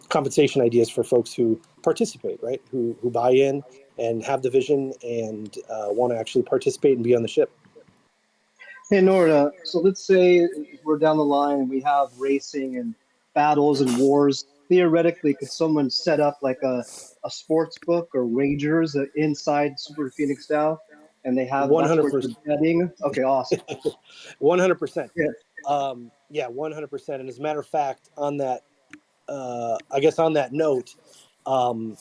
compensation ideas for folks who participate, right? Who buy in and have the vision and want to actually participate and be on the ship. Hey, Nora, so let's say we're down the line and we have racing and battles and wars. Theoretically, could someone set up like a sports book or wagers inside Super Phoenix DAO, and they have that's where they're 100%. betting? Okay, awesome. 100%. Yeah. 100%. And as a matter of fact, on that, I guess on that note, some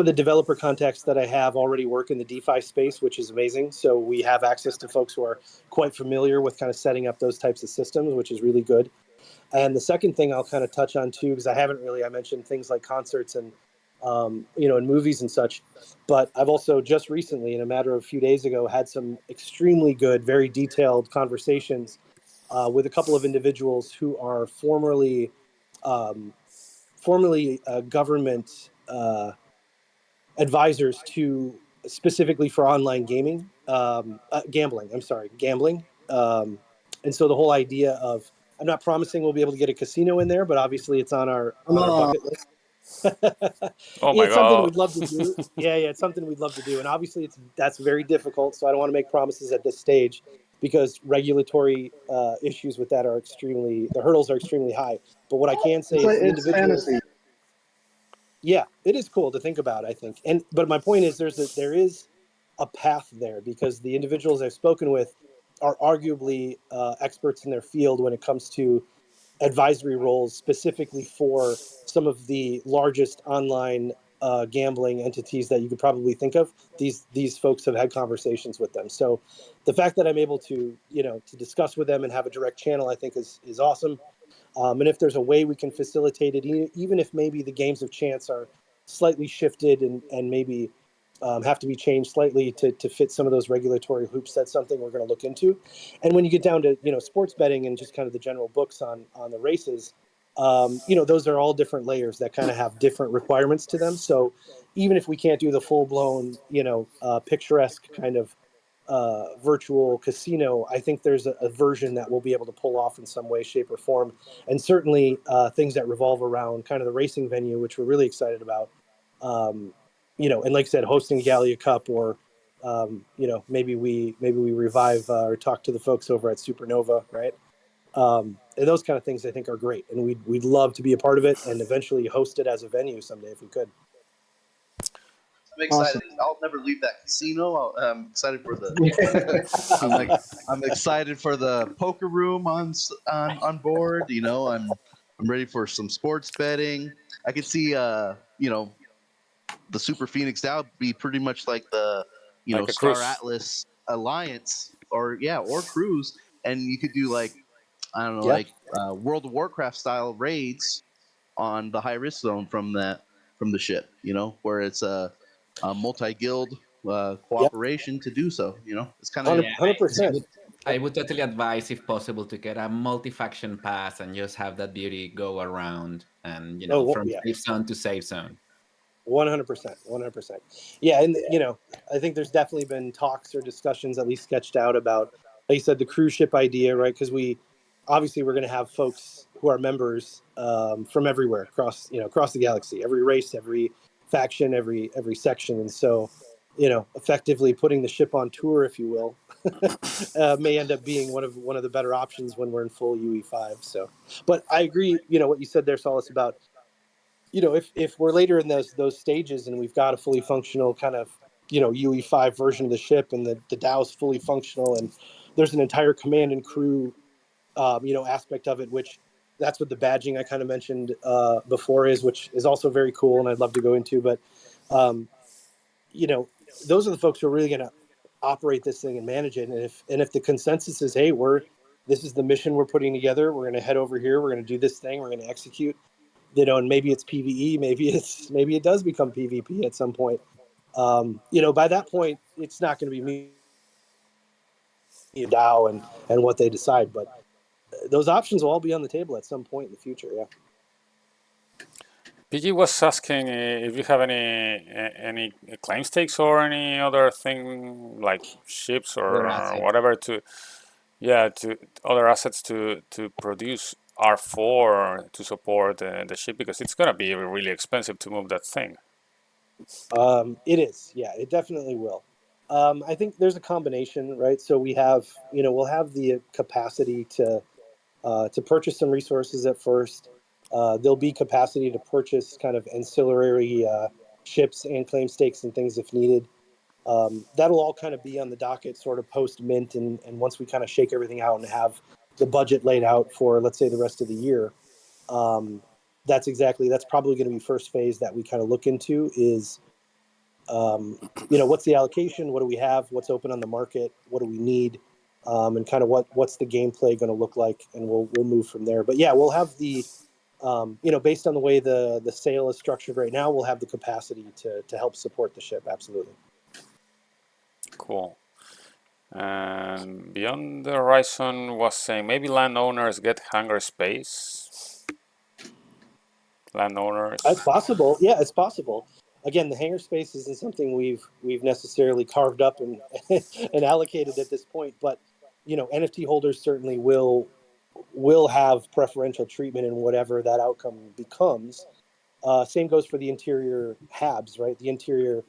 of the developer contacts that I have already work in the DeFi space, which is amazing. So we have access to folks who are quite familiar with kind of setting up those types of systems, which is really good. And the second thing I'll kind of touch on too, because I mentioned things like concerts and and movies and such, but I've also just recently, in a matter of a few days ago, had some extremely good, very detailed conversations with a couple of individuals who are formerly government advisors to specifically for online gambling. I'm sorry, gambling. And so the whole idea of, I'm not promising we'll be able to get a casino in there, but obviously it's on our bucket list. Oh my It's something god. we'd love to do. Yeah, it's something we'd love to do, and obviously that's very difficult. So I don't want to make promises at this stage because regulatory issues with that the hurdles are extremely high. But what I can say It's is like the it's individuals. fantasy. Yeah, it is cool to think about, I think. But my point is there is a path there, because the individuals I've spoken with are arguably experts in their field when it comes to advisory roles, specifically for some of the largest online gambling entities that you could probably think of. These folks have had conversations with them. So the fact that I'm able to to discuss with them and have a direct channel, I think is awesome. And if there's a way we can facilitate it, even if maybe the games of chance are slightly shifted and maybe have to be changed slightly to fit some of those regulatory hoops, that's something we're going to look into. And when you get down to sports betting and just kind of the general books on the races, those are all different layers that kind of have different requirements to them. So even if we can't do the full blown picturesque kind of virtual casino, I think there's a version that we'll be able to pull off in some way, shape, or form. And certainly things that revolve around kind of the racing venue, which we're really excited about. And like I said, hosting a Gallia Cup, or maybe we revive or talk to the folks over at Supernova, right? And those kind of things I think are great, and we'd love to be a part of it and eventually host it as a venue someday if we could. I'm excited. Awesome. I'll never leave that casino. I'm excited for the. I'm excited for the poker room on board. I'm ready for some sports betting. I could see the Super Phoenix DAO be pretty much like the Like a Star cruise. Atlas Alliance or cruise, and you could do like I don't know Yeah. like World of Warcraft style raids on the high risk zone from the ship. Where it's a multi-guild cooperation to do so. It's kind of 100%. I would totally advise, if possible, to get a multi-faction pass and just have that beauty go around and from safe zone to safe zone. 100%, 100%. Yeah, and I think there's definitely been talks or discussions, at least sketched out, about, like you said, the cruise ship idea, right? Because we're going to have folks who are members from everywhere across the galaxy, every race, every faction, every section, and so effectively putting the ship on tour, if you will, may end up being one of the better options when we're in full UE5. So, but I agree. What you said there, Solace, about if we're later in those stages and we've got a fully functional kind of UE5 version of the ship, and the DAO is fully functional, and there's an entire command and crew aspect of it, which that's what the badging I kind of mentioned before is, which is also very cool, and I'd love to go into. But those are the folks who are really going to operate this thing and manage it. And if the consensus is, hey, this is the mission we're putting together, we're going to head over here, we're going to do this thing, we're going to execute, and maybe it's PVE, maybe it does become PvP at some point. By that point, it's not going to be me, DAO, and what they decide, but those options will all be on the table at some point in the future. Yeah. PG was asking if you have any claim stakes or any other thing like ships or whatever to other assets to produce R4 to support the ship, because it's gonna be really expensive to move that thing. It is, yeah, it definitely will. I think there's a combination, right? So we'll have the capacity to purchase some resources at first. There'll be capacity to purchase kind of ancillary ships and claim stakes and things if needed. That'll all kind of be on the docket sort of post mint, and once we kind of shake everything out and have the budget laid out for, let's say, the rest of the year. That's probably going to be first phase that we kind of look into is, what's the allocation? What do we have? What's open on the market? What do we need? And kind of what's the gameplay going to look like? And we'll move from there. But yeah, we'll have the, based on the way the sale is structured right now, we'll have the capacity to help support the ship. Absolutely. Cool. And Beyond the Horizon was saying maybe landowners get hangar space. Landowners. It's possible. Yeah, it's possible. Again, the hangar space isn't something we've necessarily carved up and and allocated at this point, but NFT holders certainly will have preferential treatment in whatever that outcome becomes. Same goes for the interior HABs, right? The interior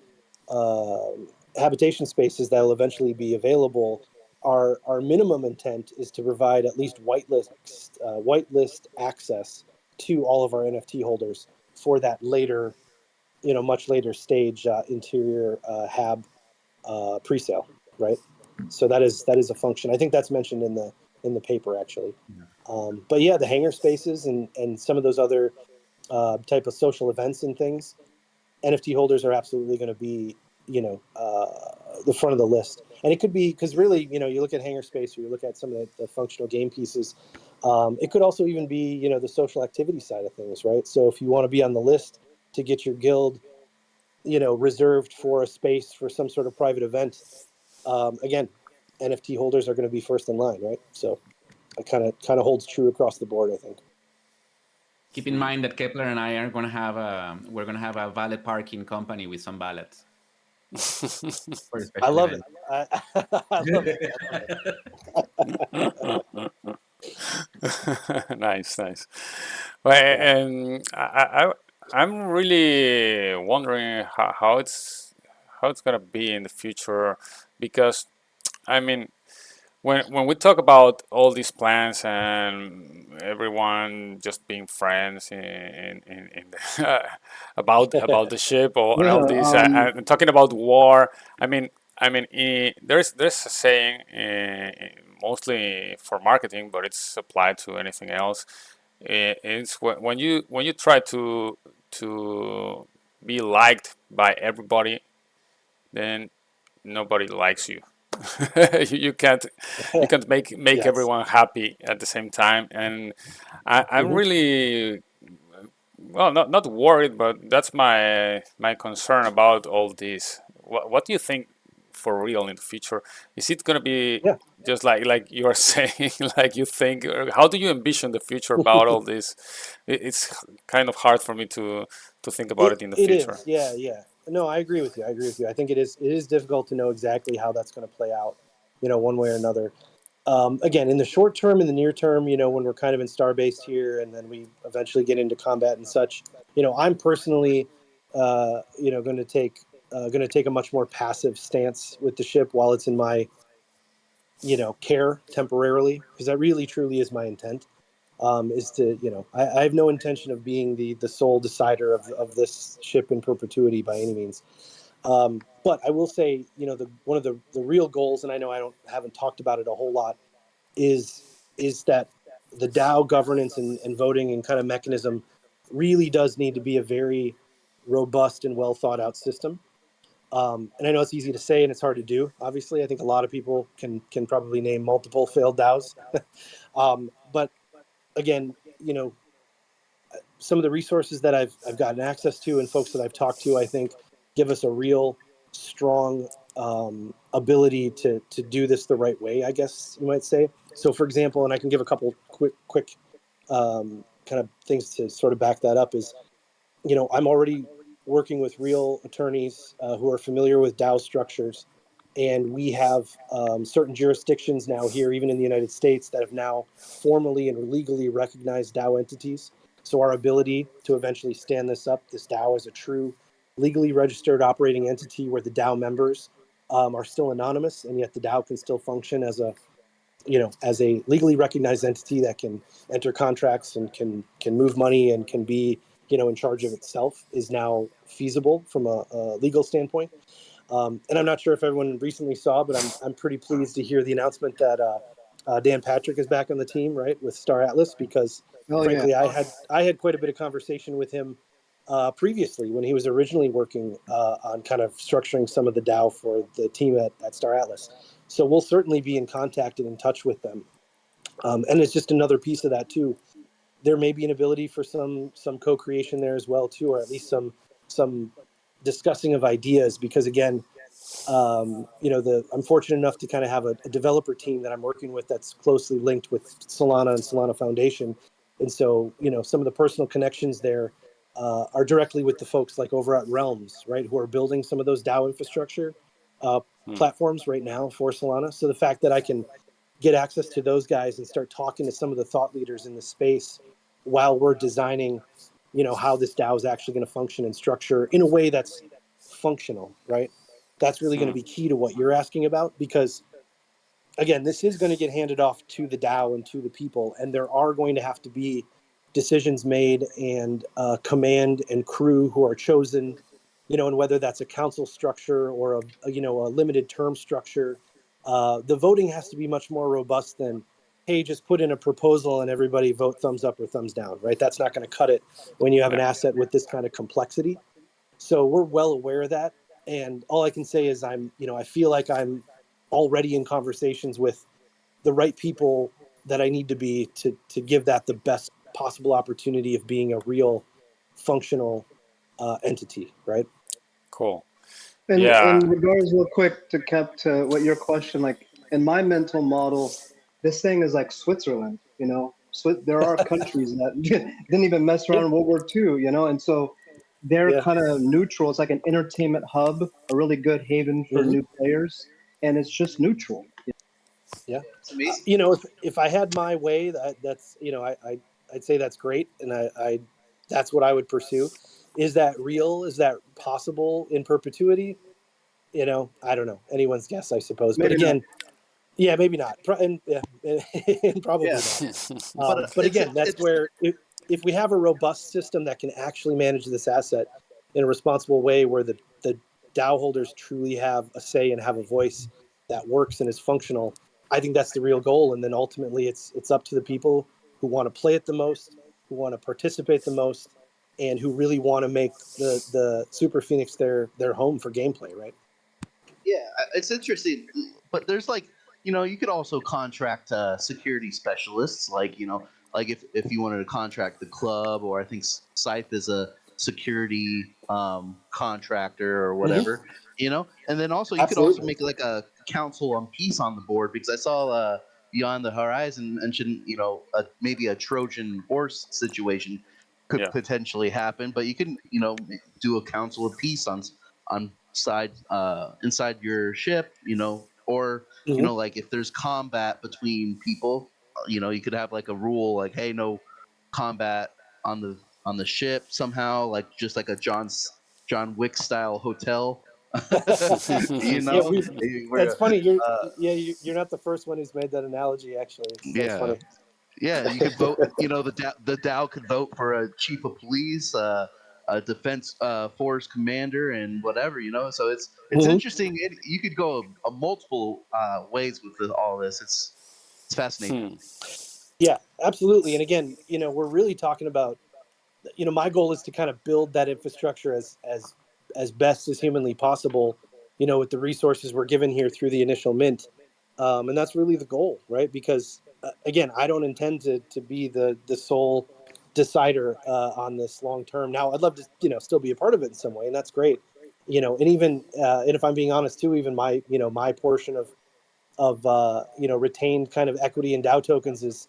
habitation spaces that will eventually be available. Our minimum intent is to provide at least whitelist access to all of our NFT holders for that later, much later stage interior HAB pre-sale, right? So that is a function. I think that's mentioned in the paper actually. But yeah, the hangar spaces and some of those other type of social events and things, NFT holders are absolutely going to be, the front of the list. And it could be because really, you look at hangar space or you look at some of the functional game pieces. It could also even be, the social activity side of things, right? So if you want to be on the list to get your guild, reserved for a space for some sort of private event, again, NFT holders are going to be first in line, right? So it kind of holds true across the board, I think. Keep in mind that Kepler and I are going to have a valet parking company with some valets. I love it. I love it. Nice. Well, and I'm really wondering how it's gonna be in the future, because I mean, when we talk about all these plans and everyone just being friends in about the ship or and all this, and talking about war, I mean, there's a saying, mostly for marketing, but it's applied to anything else. It's when you try to be liked by everybody, then nobody likes you. you can't make Yes. everyone happy at the same time, and I'm really, well, not worried, but that's my concern about all this. What do you think for real in the future? Is it gonna be just like you're saying, like you think, or how do you envision the future about all this? It's kind of hard for me to think about it in the future. It is, yeah. No, I agree with you. I think it is difficult to know exactly how that's going to play out, one way or another. Again, in the short term, in the near term, when we're kind of in star-based here, and then we eventually get into combat and such, I'm personally, going to take a much more passive stance with the ship while it's in my care temporarily, because that really truly is my intent. Is to, I have no intention of being the sole decider of this ship in perpetuity by any means. But I will say, one of the real goals, and I know I haven't talked about it a whole lot, is that the DAO governance and voting and kind of mechanism really does need to be a very robust and well thought out system. And I know it's easy to say and it's hard to do. Obviously, I think a lot of people can probably name multiple failed DAOs. But again, some of the resources that I've gotten access to and folks that I've talked to, I think, give us a real strong ability to do this the right way, I guess you might say. So, for example, and I can give a couple quick kind of things to sort of back that up, is, I'm already working with real attorneys who are familiar with DAO structures. And we have certain jurisdictions now here, even in the United States, that have now formally and legally recognized DAO entities. So our ability to eventually stand this DAO as a true legally registered operating entity where the DAO members are still anonymous, and yet the DAO can still function as a legally recognized entity that can enter contracts and can move money and can be, in charge of itself, is now feasible from a legal standpoint. And I'm not sure if everyone recently saw, but I'm pretty pleased to hear the announcement that Dan Patrick is back on the team, right, with Star Atlas, because Oh yeah. frankly, I had quite a bit of conversation with him previously when he was originally working on kind of structuring some of the DAO for the team at Star Atlas. So we'll certainly be in contact and in touch with them. And it's just another piece of that too. There may be an ability for some co-creation there as well too, or at least some discussing of ideas, because again, I'm fortunate enough to kind of have a developer team that I'm working with that's closely linked with Solana and Solana Foundation. And so, some of the personal connections there are directly with the folks like over at Realms, right, who are building some of those DAO infrastructure platforms right now for Solana. So the fact that I can get access to those guys and start talking to some of the thought leaders in the space while we're designing, how this DAO is actually going to function and structure in a way that's functional, right? That's really going to be key to what you're asking about, because again, this is going to get handed off to the DAO and to the people, and there are going to have to be decisions made and command and crew who are chosen, and whether that's a council structure or a limited term structure. The voting has to be much more robust than, hey, just put in a proposal and everybody vote thumbs up or thumbs down, right? That's not going to cut it when you have an asset with this kind of complexity. So we're well aware of that. And all I can say is I feel like I'm already in conversations with the right people that I need to be to give that the best possible opportunity of being a real functional entity, right? Cool. And Yeah. in regards, real quick, to what your question, like in my mental model, this thing is like Switzerland. So there are countries that didn't even mess around in World War II, and so they're kind of neutral. It's like an entertainment hub, a really good haven for new players, and it's just neutral. Yeah, It's amazing. if I had my way, that's I'd say that's great, and I that's what I would pursue. Is that real? Is that possible in perpetuity? I don't know. Anyone's guess, I suppose. But Maybe not. again, yeah, maybe not. And probably Yeah, not. But again, that's where if we have a robust system that can actually manage this asset in a responsible way, where the DAO holders truly have a say and have a voice that works and is functional, I think that's the real goal. And then ultimately, it's up to the people who want to play it the most, who want to participate the most, and who really want to make the Super Phoenix their home for gameplay, right? Yeah, it's interesting, but there's you could also contract security specialists, like if you wanted to contract the club, or I think Scythe is a security contractor or whatever, and then also you could also make like a council on peace on the board, because I saw Beyond the Horizon mentioned, maybe a Trojan horse situation could potentially happen, but you can do a council of peace on side inside your ship, or like if there's combat between people, you could have like a rule like, hey, no combat on the ship somehow, like just like a John Wick style hotel You Yeah, know, that's we're funny. uh, You're not the first one who's made that analogy. Actually, that's yeah. funny. Yeah, you could vote. You know, the DAO could vote for a chief of police, a defense force commander, and whatever. You know, so it's Mhm. interesting. You could go a multiple ways with all this. It's fascinating. Hmm. Yeah, absolutely. And again, we're really talking about, my goal is to kind of build that infrastructure as best as humanly possible, with the resources we're given here through the initial mint. And that's really the goal, right? Because again, I don't intend to be the sole decider on this long term. Now, I'd love to, still be a part of it in some way, and that's great. And even and if I'm being honest too, even my portion of retained kind of equity in DAO tokens is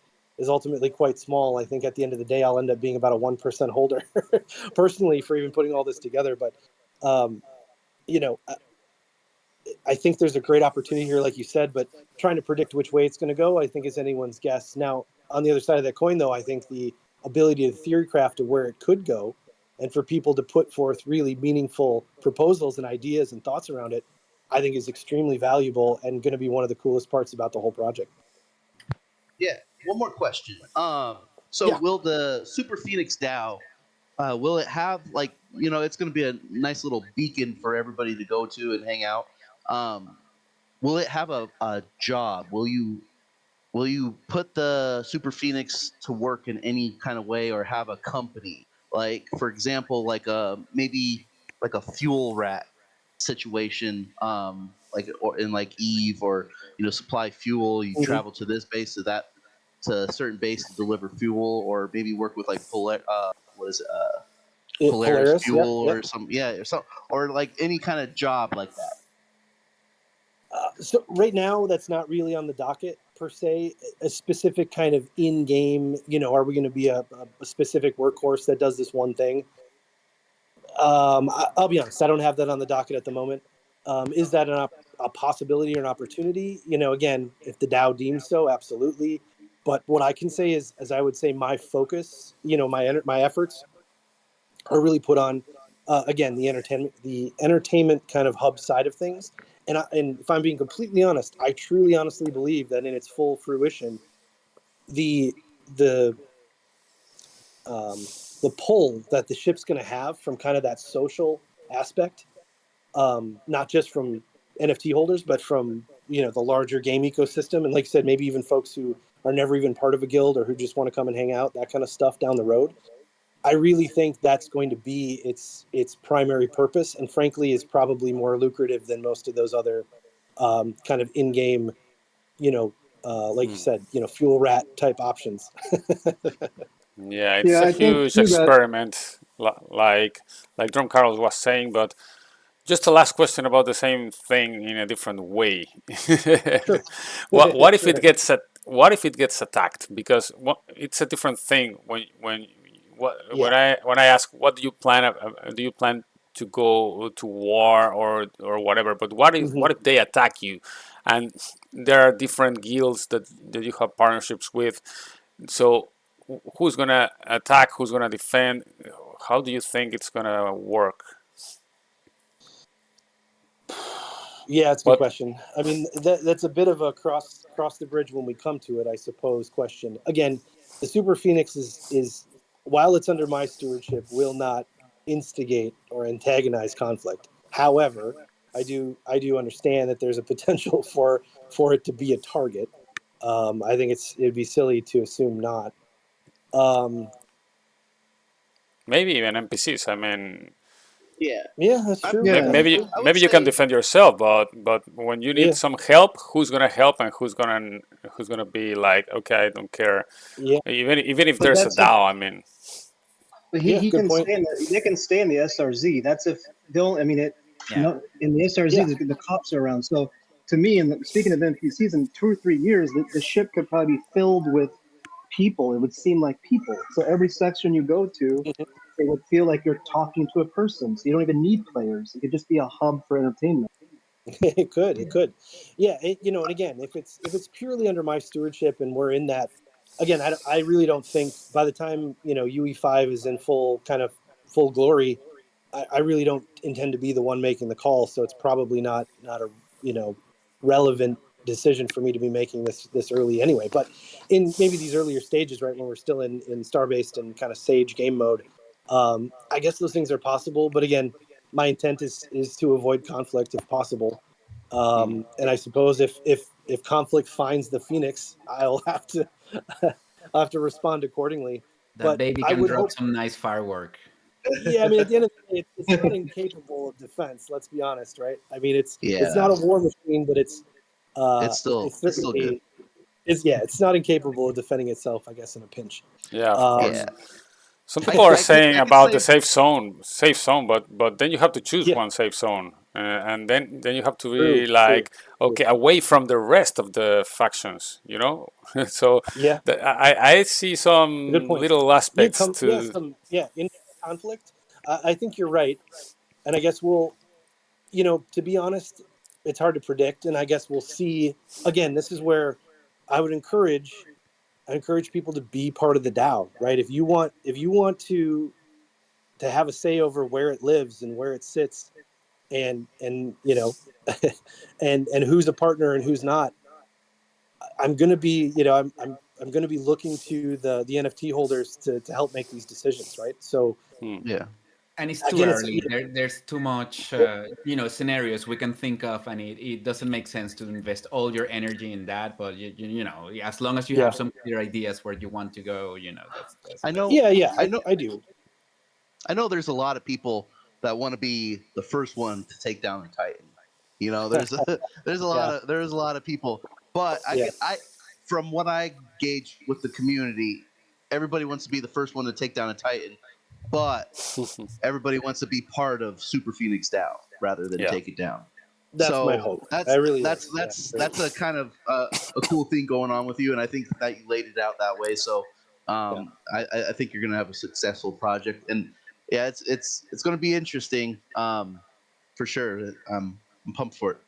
ultimately quite small. I think at the end of the day, I'll end up being about a 1% holder personally for even putting all this together. But um, you know, I think there's a great opportunity here, like you said. But trying to predict which way it's going to go, I think, is anyone's guess. Now, on the other side of that coin, though, I think the ability of theory craft of where it could go, and for people to put forth really meaningful proposals and ideas and thoughts around it, I think is extremely valuable and going to be one of the coolest parts about the whole project. Yeah. One more question. So Yeah. will the Super Phoenix DAO will it have like it's going to be a nice little beacon for everybody to go to and hang out? Will it have a job? Will you put the Super Phoenix to work in any kind of way or have a company? Like, for example, like maybe like a fuel rat situation, like or in like Eve or supply fuel. You Mhm. travel to this base to a certain base to deliver fuel, or maybe work with like what is it, Polaris Polaris. Yep. Fuel Yep. or or like any kind of job like that. So right now, that's not really on the docket per se. A specific kind of in-game, are we going to be a specific workhorse that does this one thing? I'll be honest, I don't have that on the docket at the moment. Is that a possibility or an opportunity? Again, if the DAO deems so, absolutely. But what I can say is, as I would say, my focus, my efforts are really put on, again, the entertainment kind of hub side of things. And if I'm being completely honest, I truly honestly believe that in its full fruition, the the the pull that the ship's going to have from kind of that social aspect, not just from NFT holders, but from the larger game ecosystem, and like I said, maybe even folks who are never even part of a guild or who just want to come and hang out, that kind of stuff down the road. I really think that's going to be its primary purpose, and frankly, is probably more lucrative than most of those other kind of in-game, like you Hmm. said, fuel rat type options. Yeah, it's Yeah, a I think huge too that experiment, like John Carlos was saying. But just a last question about the same thing in a different way. Sure. What if it Sure. gets what if it gets attacked? Because it's a different thing Yeah. when I ask what do you plan to go to war or whatever? But Hmm. what if they attack you, and there are different guilds that you have partnerships with? So who's gonna attack? Who's gonna defend? How do you think it's gonna work? Yeah, it's a good What? question. I mean, that's a bit of a cross the bridge when we come to it, I suppose. Question again. The Super Phoenix is while it's under my stewardship, will not instigate or antagonize conflict. However, I do understand that there's a potential for it to be a target. I think it'd be silly to assume not. Um, Maybe even NPCs. I mean, Yeah, yeah, that's I, true. I yeah, That's true. I would maybe you can say defend yourself, but when you need Yeah, some help, who's gonna help and who's gonna be like, okay, I don't care. yeah, Even if but there's a that's if DAO, I mean, but yeah. he Good can point. stay in they can stay in the SRZ. That's if they'll. I mean, Yeah. in the SRZ, Yeah. the cops are around. So to me, and speaking of NPCs, in 2 or 3 years, the ship could probably be filled with people. It would seem like people. So every section you go to, it would feel like you're talking to a person. So you don't even need players. It could just be a hub for entertainment. It could. Yeah, and again, if it's purely under my stewardship and we're in that, again, I really don't think by the time UE5 is in full glory, I really don't intend to be the one making the call, so it's probably not a relevant decision for me to be making this early anyway. But in maybe these earlier stages, right when we're still in star-based and kind of Sage game mode, I guess those things are possible. But again, my intent is to avoid conflict if possible. And I suppose if conflict finds the Phoenix, I'll have to I'll have to respond accordingly. That But baby I can would drop hope. some nice firework. Yeah, I mean, at the end of the day, it's not incapable of defense. Let's be honest, right? I mean, it's Yeah, not a war machine, but it's it's still good. certainly is. Yeah, it's not incapable of defending itself, I guess, in a pinch. Yeah, of Yeah, course. Some people are saying I could about the say safe zone, but then you have to choose Yeah, one safe zone, and then you have to true, be true, like, true. okay, away from the rest of the factions, you know. So Yeah, I see good some point. little Yeah, aspects to. some in conflict. I think you're right, and I guess we'll, to be honest, it's hard to predict, and I guess we'll see. Again, this is where I would I encourage people to be part of the DAO, right? If you want to have a say over where it lives and where it sits, and and who's a partner and who's not, I'm going to be, I'm going to be looking to the NFT holders to help make these decisions, right? So Hmm. yeah. And it's too again, it's early. There's too much, scenarios we can think of, and it doesn't make sense to invest all your energy in that. But as long as you yeah, have some clear ideas where you want to go, that's I the best know, thing. yeah, I know, I do. I know. There's a lot of people that want to be the first one to take down a Titan. There's Yeah, there's a lot of people, but yeah, from what I gauge with the community, everybody wants to be the first one to take down a Titan, but everybody wants to be part of Super Phoenix DAO rather than Yeah. take it down. that's my So hope. I really am. Yeah, that's a kind of a cool thing going on with you, and I think that you laid it out that way. So yeah. I think you're gonna have a successful project, and yeah, it's gonna be interesting for sure. I'm pumped for it.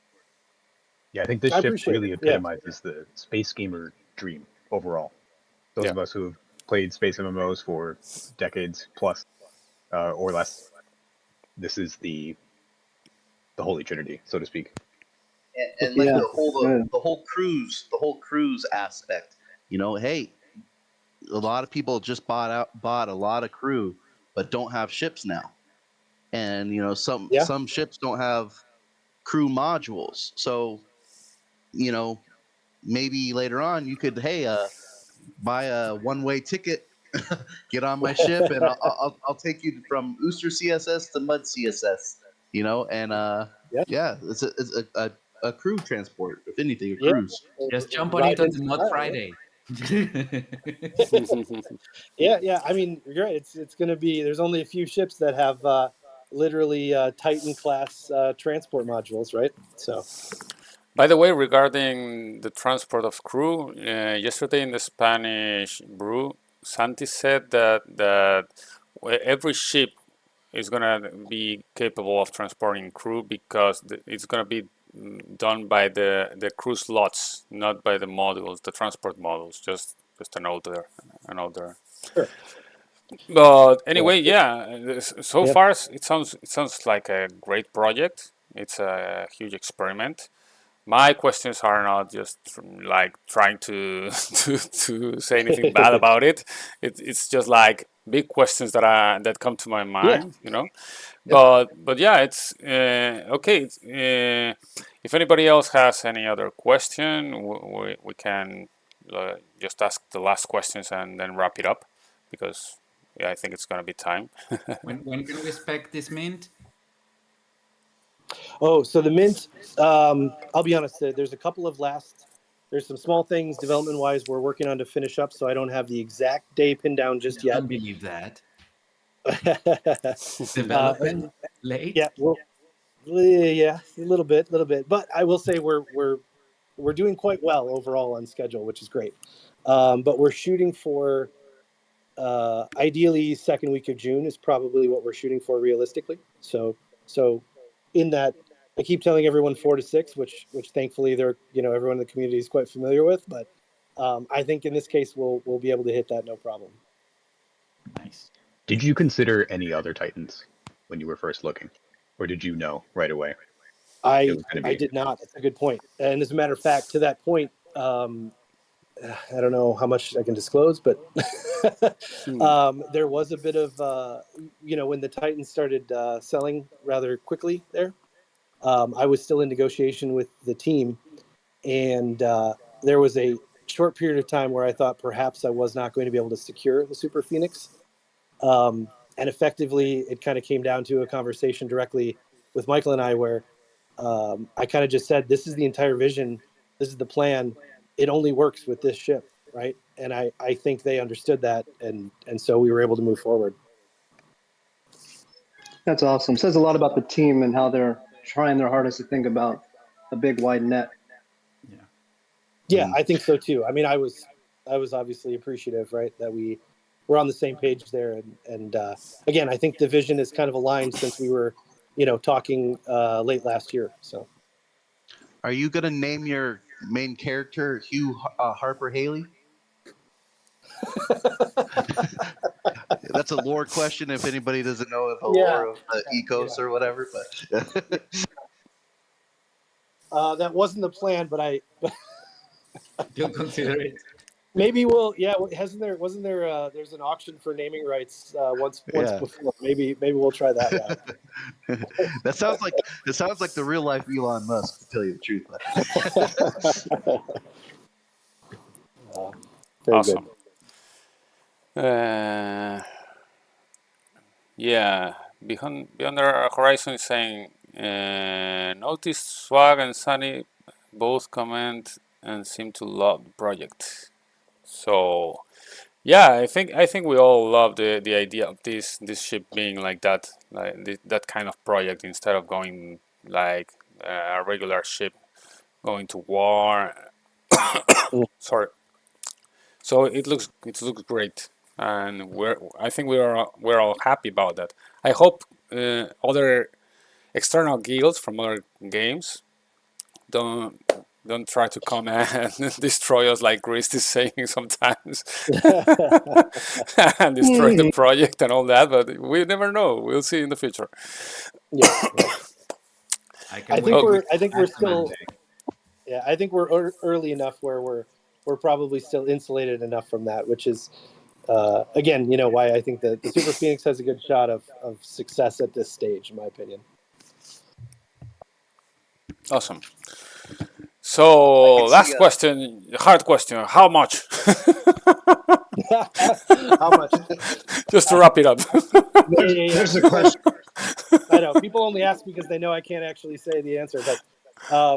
Yeah, I think this I ship appreciate it. really Yeah, epitomizes the space gamer dream overall. Those Yeah. of us who have played space MMOs for decades plus or less, this is the holy trinity, so to speak. And like Yeah, the whole cruise aspect. Hey, a lot of people just bought a lot of crew, but don't have ships now, and yeah, some ships don't have crew modules. So you know maybe later on you could buy a one-way ticket, get on my ship, and I'll take you from Ooster CSS to Mud CSS. And yeah, yeah, it's a crew transport, if anything, a yeah. cruise. Just jump on Ride into in the Mod style, yeah. Friday. Yeah, yeah. I mean, you're right. It's going to be. There's only a few ships that have literally Titan class transport modules, right? So By the way, regarding the transport of crew, yesterday in the Spanish brew, Santi said that every ship is gonna be capable of transporting crew because it's gonna be done by the crew slots, not by the modules, the transport modules. Just a note there, a note there. sure. But Well, anyway, yeah. So yeah, far it sounds like a great project. It's a huge experiment. My questions are not just like trying to to say anything bad about it. It's just like big questions that come to my yeah, mind, you know. yeah. But yeah, it's okay. If anybody else has any other question, we can just ask the last questions and then wrap it up because yeah, I think it's gonna be time. When can we expect this mint? Oh, so the mint. I'll be honest. There's a couple of last. There's some small things development wise we're working on to finish up, so I don't have the exact day pinned down just yet. Don't believe that. uh, Development late? yeah, well, yeah, a little bit. But I will say we're doing quite well overall on schedule, which is great. But we're shooting for ideally second week of June is probably what we're shooting for realistically. So in that, I keep telling everyone 4 to 6, which thankfully they're everyone in the community is quite familiar with. But I think in this case we'll be able to hit that no problem. Nice. Did you consider any other Titans when you were first looking, or did you know right away it I was going to I be? did not. That's a good point. And as a matter of fact, to that point, I don't know how much I can disclose, but there was a bit of when the Titans started selling rather quickly there. I was still in negotiation with the team, and there was a short period of time where I thought perhaps I was not going to be able to secure the Super Phoenix. And effectively, it kind of came down to a conversation directly with Michael and I, where I kind of just said, "This is the entire vision. This is the plan. It only works with this ship, right?" And I think they understood that, and so we were able to move forward. That's awesome. Says a lot about the team and how they're trying their hardest to think about a big wide net. Yeah, I think so too. I mean, I was obviously appreciative, right, that we were on the same page there, and again, I think the vision is kind of aligned since we were, talking late last year. So, Are you gonna name your main character Hugh Harper Haley? That's a lore question. If anybody doesn't know the lore of the Ecos or whatever, but that wasn't the plan, but You'll consider it. maybe we'll. Yeah, wasn't there? There's an auction for naming rights once before. Maybe we'll try that route. That sounds like the real life Elon Musk, to tell you the truth. Very Awesome. Yeah, Beyond the Horizon is saying, notice Swag and Sunny both comment and seem to love the project. So yeah, I think we all love the idea of this ship being like that, like that kind of project, instead of going like a regular ship going to war. Sorry. So it looks great, and I think we're all happy about that. I hope other external guilds from other games don't try to come and destroy us like Grist is saying sometimes and destroy the project and all that. But we never know. We'll see in the future. Yeah. I think we're still. Yeah, I think we're early enough where we're probably still insulated enough from that, which is again, why I think the Super Phoenix has a good shot of success at this stage, in my opinion. Awesome. So last question, hard question. How much? How much? Just to wrap it up. There's a question. I know people only ask because they know I can't actually say the answer, but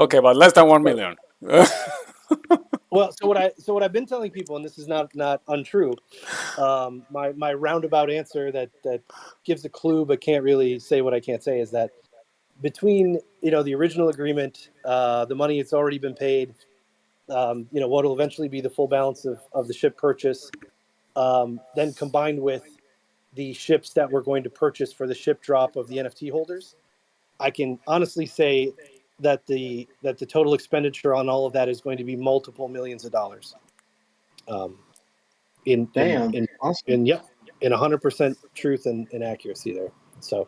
okay, but less than 1 million. Well, so what I've been telling people, and this is not untrue, my roundabout answer that gives a clue but can't really say what I can't say is that between the original agreement, the money that's already been paid, what will eventually be the full balance of the ship purchase, then combined with the ships that we're going to purchase for the ship drop of the NFT holders, I can honestly say that the total expenditure on all of that is going to be multiple millions of dollars. Awesome. In 100% truth and accuracy there. So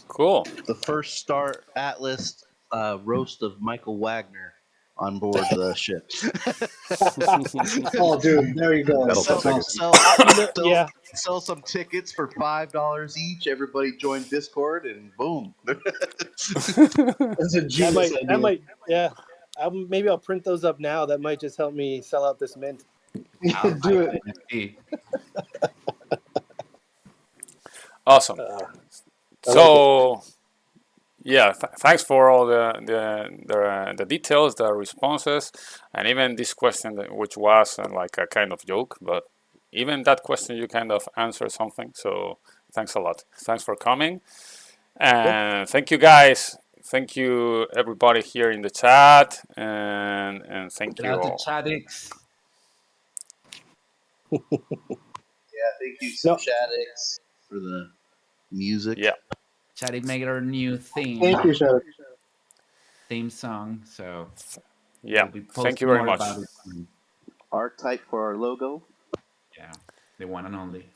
cool. The first Star Atlas roast of Michael Wagner on board the ship. Oh, dude, there you go. Sell some tickets for $5 each. Everybody join Discord, and boom. That's a genius idea. That might, yeah. Maybe I'll print those up now. That might just help me sell out this mint. Do it. Awesome. So, yeah, thanks for all the details, the responses, and even this question, which was like a kind of joke, but even that question you kind of answered something. So thanks a lot. Thanks for coming, and thank you guys. Thank you everybody here in the chat, and thank you all. Yeah, thank you, Chatix, for the music. Yeah. Chatix made our new theme. Thank you, Chatix. Theme song. So yeah, thank you very much. Art type for our logo. Yeah, the one and only.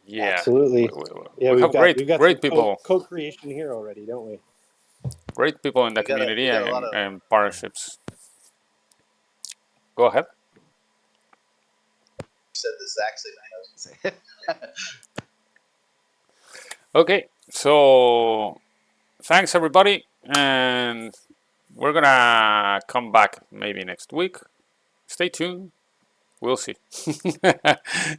Yeah, Absolutely. Yeah, we have we've got some great people, co-creation here already, don't we? great people in the We got community a lot of and partnerships. Go ahead. said the exact same thing I was gonna say. Okay, so thanks everybody, and we're gonna come back maybe next week. Stay tuned. We'll see.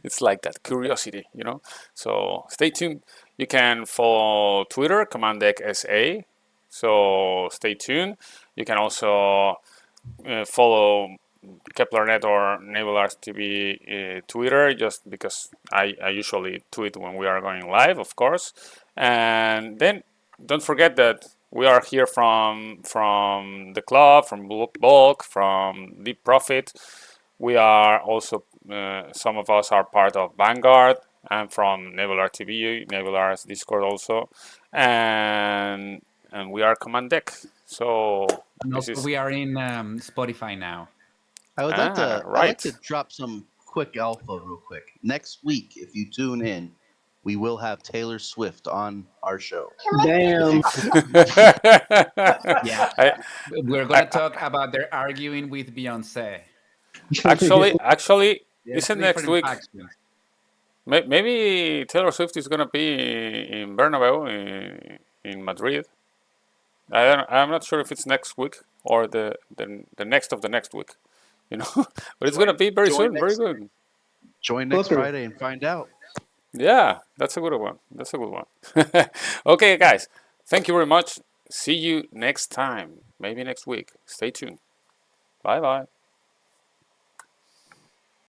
It's like that curiosity, you know. So stay tuned. You can follow Twitter, Command Deck SA. So stay tuned. You can also follow KeplerNet or Naval Arts TV Twitter, just because I usually tweet when we are going live, of course. And then don't forget that we are here from the club, from Bulk, from Deep Profit. We are also, some of us are part of Vanguard and from Naval Arts TV, Naval Arts Discord also. And we are Command Deck. So And this also, is, we are in Spotify now. I'd like to right. drop some quick alpha real quick. Next week, if you tune in, we will have Taylor Swift on our show. Damn. Yeah, I, we're gonna talk about their arguing with Beyonce. actually, They're isn't two next different week? factions. Maybe Taylor Swift is gonna be in Bernabeu in Madrid. I'm not sure if it's next week or the next of the next week, you know. But it's gonna be very Join soon. Very good. Join next Booker. Friday and find out. Yeah, that's a good one. That's a good one. Okay, guys. Thank you very much. See you next time. Maybe next week. Stay tuned. Bye bye.